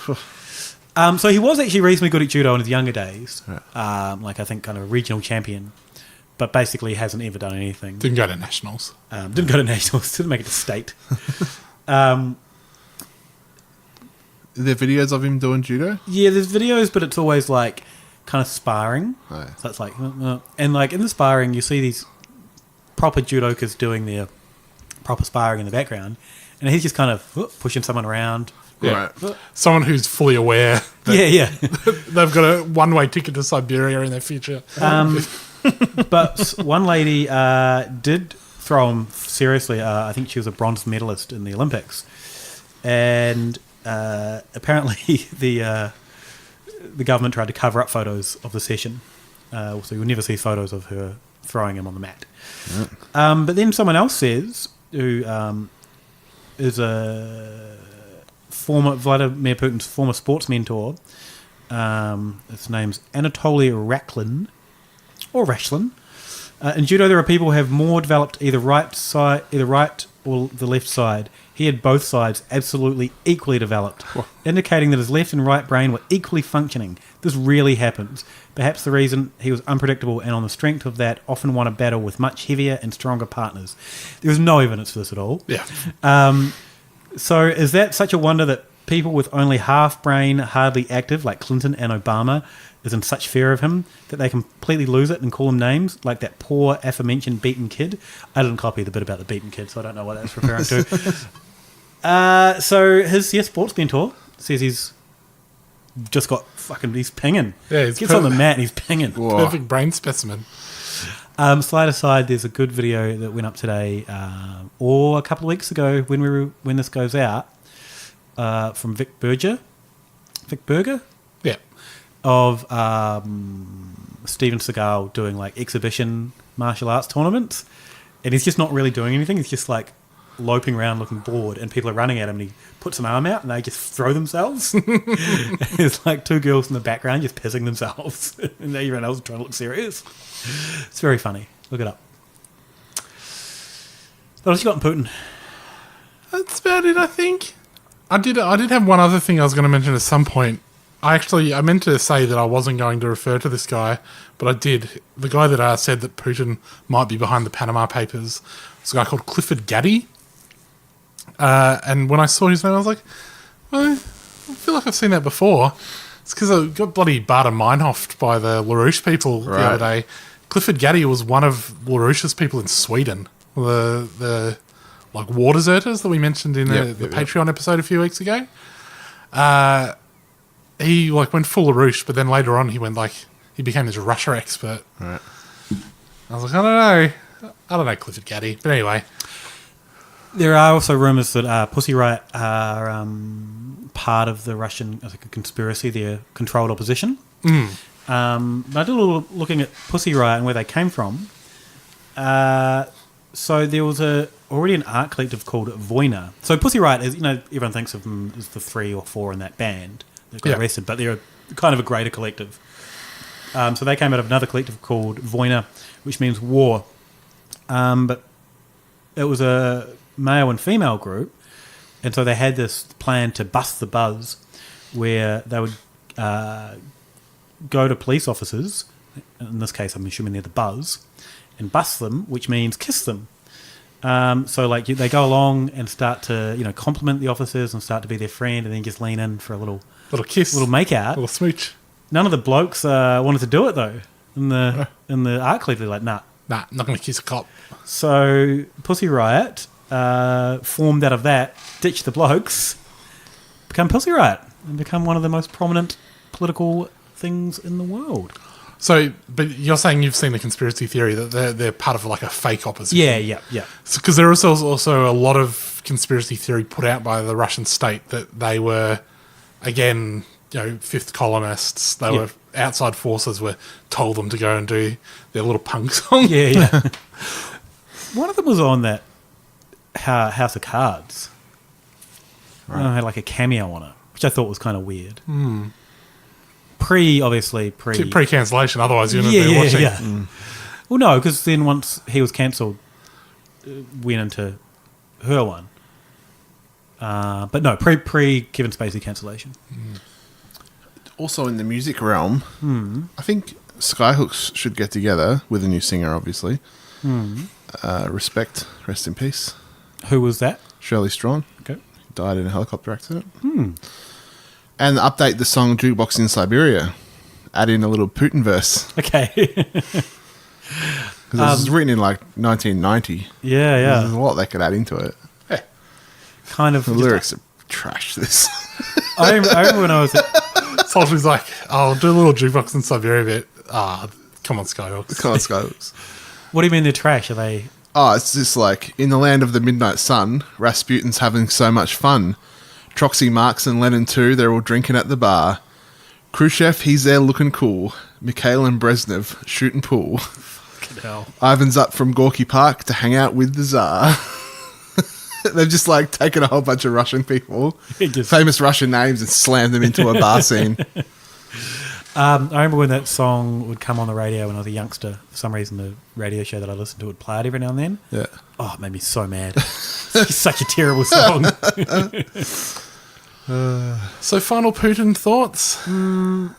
So he was actually reasonably good at judo in his younger days. Right. Like I think kind of a regional champion. But basically hasn't ever done anything. Didn't go to nationals. Didn't go to nationals. Didn't make it to state. Are there videos of him doing judo? Yeah, there's videos, but it's always like kind of sparring. Oh, yeah. So it's like, and like in the sparring, you see these proper judokas doing their proper sparring in the background, and he's just kind of pushing someone around. Yeah. Right. Someone who's fully aware that they've got a one-way ticket to Siberia in their future. But one lady did throw him seriously. I think she was a bronze medalist in the Olympics. And apparently the government tried to cover up photos of the session. So you'll never see photos of her throwing him on the mat. Right. But then someone else says, who is a former Vladimir Putin's former sports mentor, his name's Anatoly Raklin, or Rashlin. In judo, there are people who have more developed either right or the left side. He had both sides absolutely equally developed, indicating that his left and right brain were equally functioning. This rarely happens. Perhaps the reason he was unpredictable and on the strength of that often won a battle with much heavier and stronger partners. There is no evidence for this at all. Yeah. So is that such a wonder that people with only half brain, hardly active, like Clinton and Obama, is in such fear of him that they completely lose it and call him names like that poor aforementioned beaten kid? I didn't copy the bit about the beaten kid, so I don't know what that's referring to. So his sports mentor says he's just got he's pinging. Yeah, he gets on the mat and he's pinging. Perfect brain specimen. Slide aside, there's a good video that went up today or a couple of weeks ago when this goes out from Vic Berger. Yeah. Of Steven Seagal doing like exhibition martial arts tournaments, and he's just not really doing anything. He's just like loping around looking bored, and people are running at him, and he puts an arm out and they just throw themselves. There's like two girls in the background just pissing themselves, and everyone else is trying to look serious. It's very funny. Look it up. What else you got in Putin? That's about it, I think. I did have one other thing I was going to mention at some point. I meant to say that I wasn't going to refer to this guy, but I did. The guy that said that Putin might be behind the Panama Papers was a guy called Clifford Gaddy. And when I saw his name, I was like, well, I feel like I've seen that before. It's because I got bloody Baader Meinhof by the LaRouche people the other day. Clifford Gaddy was one of LaRouche's people in Sweden. The like war deserters that we mentioned in the Patreon episode a few weeks ago. He like went full LaRouche, but then later on he became this Russia expert. Right. I was like, I don't know Clifford Gaddy, but anyway. There are also rumours that Pussy Riot are part of the Russian conspiracy, the controlled opposition. But I did a little looking at Pussy Riot and where they came from. So there was already an art collective called Voina. So Pussy Riot is, everyone thinks of them as the 3 or 4 in that band that got arrested, but they're kind of a greater collective. So they came out of another collective called Voina, which means war. But it was a male and female group, and so they had this plan to bust the buzz, where they would go to police officers, in this case I'm assuming they're the buzz, and bust them, which means kiss them. So like they go along and start to compliment the officers and start to be their friend, and then just lean in for a little kiss, little make out, little smooch. None of the blokes wanted to do it though. In the art collective, they're like, nah, not gonna kiss a cop. So Pussy Riot formed out of that, ditched the blokes, become Pussy Riot, and become one of the most prominent political things in the world. So, but you're saying you've seen the conspiracy theory that they're part of like a fake opposition? Yeah. Because there is also a lot of conspiracy theory put out by the Russian state that they were, again, fifth columnists. They were outside forces were told them to go and do their little punk song. Yeah. One of them was on that House of Cards. Right. Had like a cameo on it, which I thought was kind of weird. Pre-cancellation, otherwise you wouldn't be watching. Yeah. Well, no, because then once he was cancelled, went into her one. But no, pre-Kevin Spacey cancellation. Also in the music realm, I think Skyhooks should get together with a new singer, obviously. Respect, rest in peace. Who was that? Shirley Strawn. Okay. Died in a helicopter accident. And update the song Jukebox in Siberia. Add in a little Putin verse. Okay. Because this was written in like 1990. Yeah. There's a lot they could add into it. Yeah. Kind of. The lyrics are trash, this. I remember when I was... Soldiers like, I'll do a little Jukebox in Siberia bit. Come on, Skyhawks. Come on, Skyhawks. What do you mean they're trash? Are they... Oh, it's just like, in the land of the midnight sun, Rasputin's having so much fun. Trotsky, Marx and Lenin too, they're all drinking at the bar. Khrushchev, he's there looking cool. Mikhail and Brezhnev, shooting pool. Fucking hell. Ivan's up from Gorky Park to hang out with the Tsar. They've just like taken a whole bunch of Russian people, famous Russian names, and slammed them into a bar scene. I remember when that song would come on the radio when I was a youngster. For some reason, the radio show that I listened to would play it every now and then. Yeah. Oh, it made me so mad. It's such a terrible song. So, final Putin thoughts? I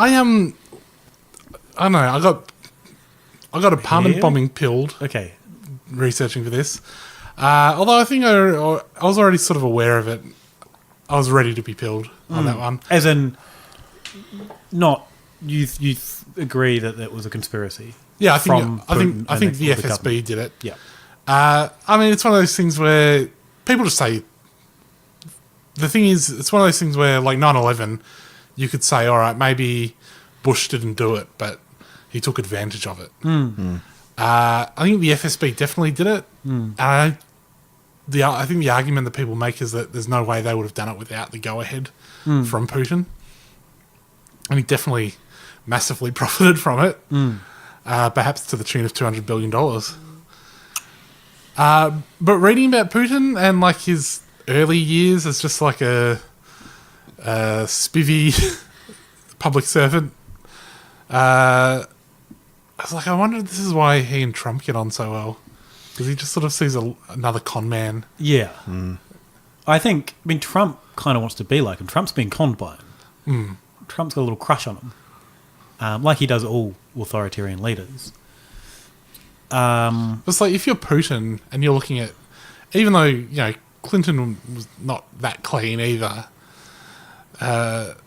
don't know. I got a parliament bombing pilled. Okay. Researching for this. Although I think I was already sort of aware of it. I was ready to be pilled on that one. As in, not you agree that that was a conspiracy. Yeah, I think the FSB did it. Yeah. I mean, it's one of those things where people just say. The thing is, it's one of those things where, like 9/11, you could say, all right, maybe Bush didn't do it, but he took advantage of it. I think the FSB definitely did it. I think the argument that people make is that there's no way they would have done it without the go-ahead from Putin. And he definitely massively profited from it, perhaps to the tune of $200 billion. But reading about Putin and like his early years as just like a spivvy public servant, I was like, I wonder if this is why he and Trump get on so well. Because he just sort of sees another con man. Yeah. I mean, Trump kind of wants to be like him. Trump's been conned by him. Trump's got a little crush on him. Like he does all authoritarian leaders. It's like if you're Putin and you're looking at, even though, Clinton was not that clean either. But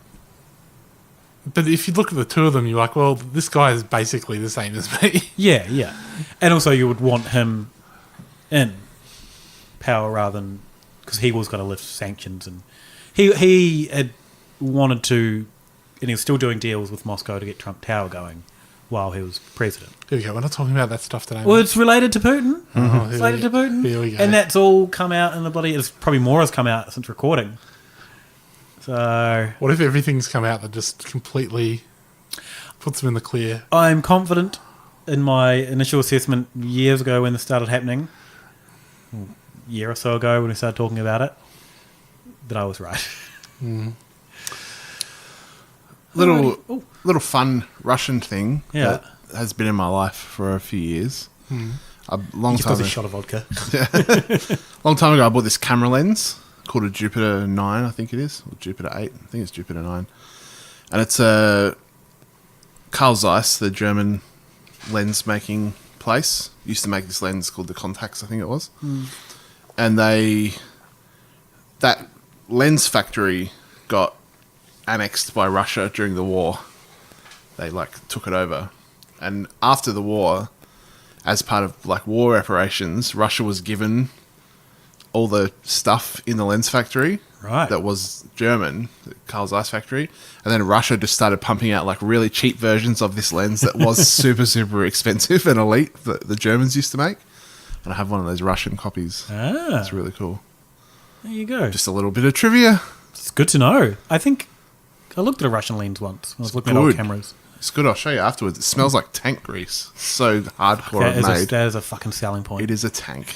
if you look at the two of them, you're like, well, this guy is basically the same as me. Yeah. And also you would want him in power rather than... Because he was going to lift sanctions. And he had wanted to... And he was still doing deals with Moscow to get Trump Tower going while he was president. Here we go. We're not talking about that stuff today. Well, it's related to Putin. Oh, It's related to Putin. Here we go. And that's all come out in the bloody... It's probably more has come out since recording. So... What if everything's come out that just completely puts them in the clear? I'm confident in my initial assessment years ago when this started happening, a year or so ago when we started talking about it, that I was right. Little fun Russian thing that has been in my life for a few years. A long Just time a shot of vodka. Long time ago, I bought this camera lens called a Jupiter 9, I think it is, or Jupiter 8. I think it's Jupiter 9, and it's Carl Zeiss, the German lens making place, used to make this lens called the Contax, I think it was, and that lens factory got annexed by Russia during the war. They took it over, and after the war, as part of war reparations, Russia was given all the stuff in the lens factory that was German, the Carl Zeiss factory, and then Russia just started pumping out really cheap versions of this lens that was super expensive and elite that the Germans used to make, and I have one of those Russian copies. It's really cool. There you go. Just a little bit of trivia. It's good to know. I think I looked at a Russian lens once. I was looking at old cameras. It's good. I'll show you afterwards. It smells like tank grease. So hardcore made. That is a fucking selling point. It is a tank.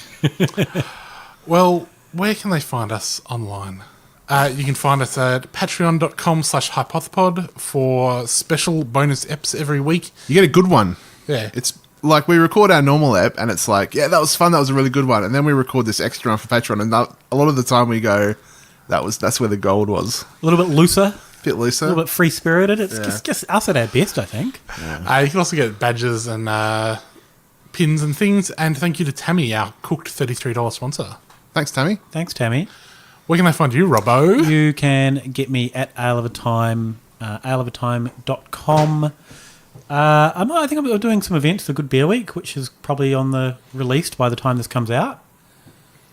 Well, where can they find us online? You can find us at patreon.com/hypothepod for special bonus eps every week. You get a good one. Yeah. It's like we record our normal ep and it's like, yeah, that was fun. That was a really good one. And then we record this extra one for Patreon. And a lot of the time we go, that's where the gold was. A little bit looser. A bit looser. A little bit free-spirited. It's just us at our best, I think. Yeah. You can also get badges and pins and things. And thank you to Tammy, our cooked $33 sponsor. Thanks, Tammy. Thanks, Tammy. Where can they find you, Robbo? You can get me at aleofatime.com. I think I'm doing some events for Good Beer Week, which is probably released by the time this comes out.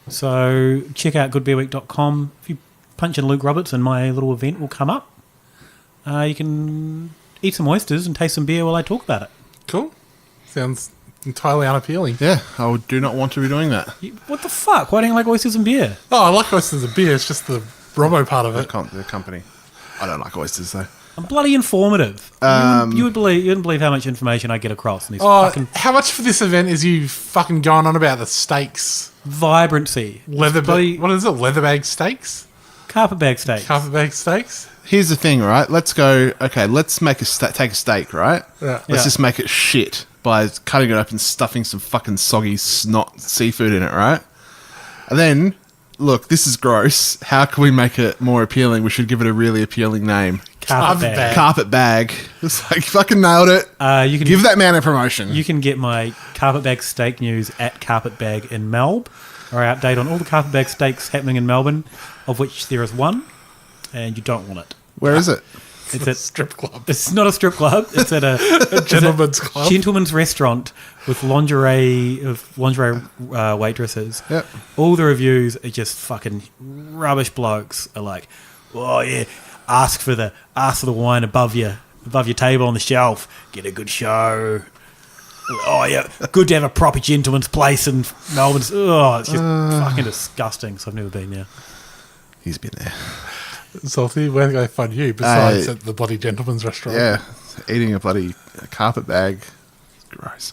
So check out goodbeerweek.com. If you punch in Luke Roberts and my little event will come up. You can eat some oysters and taste some beer while I talk about it. Cool. Sounds entirely unappealing. Yeah, I do not want to be doing that. What the fuck? Why don't you like oysters and beer? Oh, I like oysters and beer. It's just the Robbo part of it. The company. I don't like oysters, though. I'm bloody informative. You wouldn't believe how much information I get across. In this how much for this event is you fucking going on about the steaks? Vibrancy. What is it? Leather bag steaks? Carpet bag steaks. Carpet bag steaks? Here's the thing, right? Let's go, okay, let's make take a steak, right? Yeah. Let's just make it shit by cutting it up and stuffing some fucking soggy snot seafood in it, right? And then, look, this is gross. How can we make it more appealing? We should give it a really appealing name. Carpet bag. It's like, you fucking nailed it. You can give that man a promotion. You can get my carpet bag steak news at Carpet Bag in Melb, or our update on all the carpet bag steaks happening in Melbourne, of which there is one, and you don't want it. Where is it? It's a strip club. It's not a strip club. It's at a gentleman's club. Gentleman's restaurant with lingerie waitresses. Yep. All the reviews are just fucking rubbish blokes. Are like, oh yeah, ask for the wine above your table on the shelf. Get a good show. Oh yeah, good to have a proper gentleman's place in Melbourne. Oh, it's just fucking disgusting. So I've never been there. He's been there. Salty, where can I find you besides at the bloody gentleman's restaurant? Yeah, eating a bloody carpet bag. Gross.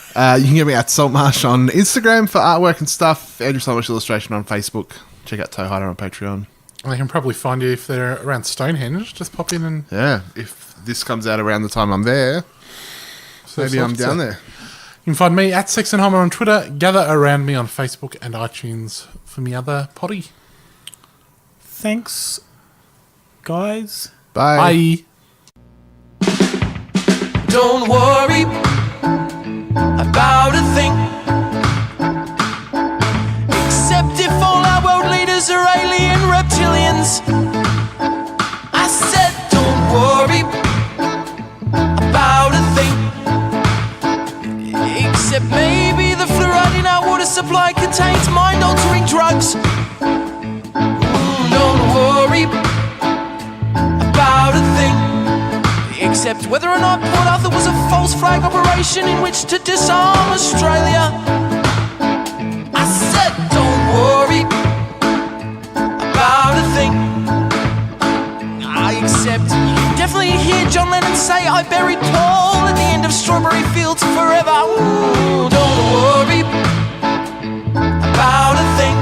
You can get me at Saltmarsh on Instagram for artwork and stuff. Andrew Saltmarsh Illustration on Facebook. Check out Toe Hider on Patreon. They can probably find you if they're around Stonehenge. Just pop in and... Yeah, if this comes out around the time I'm there, maybe I'm down there. You can find me at Sex and Homer on Twitter. Gather around me on Facebook and iTunes for me other potty. Thanks, guys. Bye. Don't worry about a thing, except if all our world leaders are alien reptilians. I said don't worry about a thing, except maybe the fluoride in our water supply contains mind-altering drugs. Don't worry about a thing, except whether or not Port Arthur was a false flag operation in which to disarm Australia. I said don't worry about a thing, except you can definitely hear John Lennon say I buried Paul at the end of Strawberry Fields Forever. Ooh, don't worry about a thing,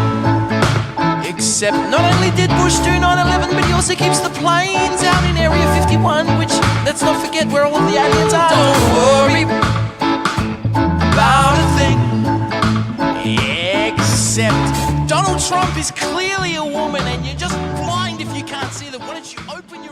except not only did Bush do 9/11, but he also keeps the planes out in Area 51, which, let's not forget where all of the aliens are. Don't worry about a thing, except Donald Trump is clearly a woman and you're just blind if you can't see that. Why don't you open your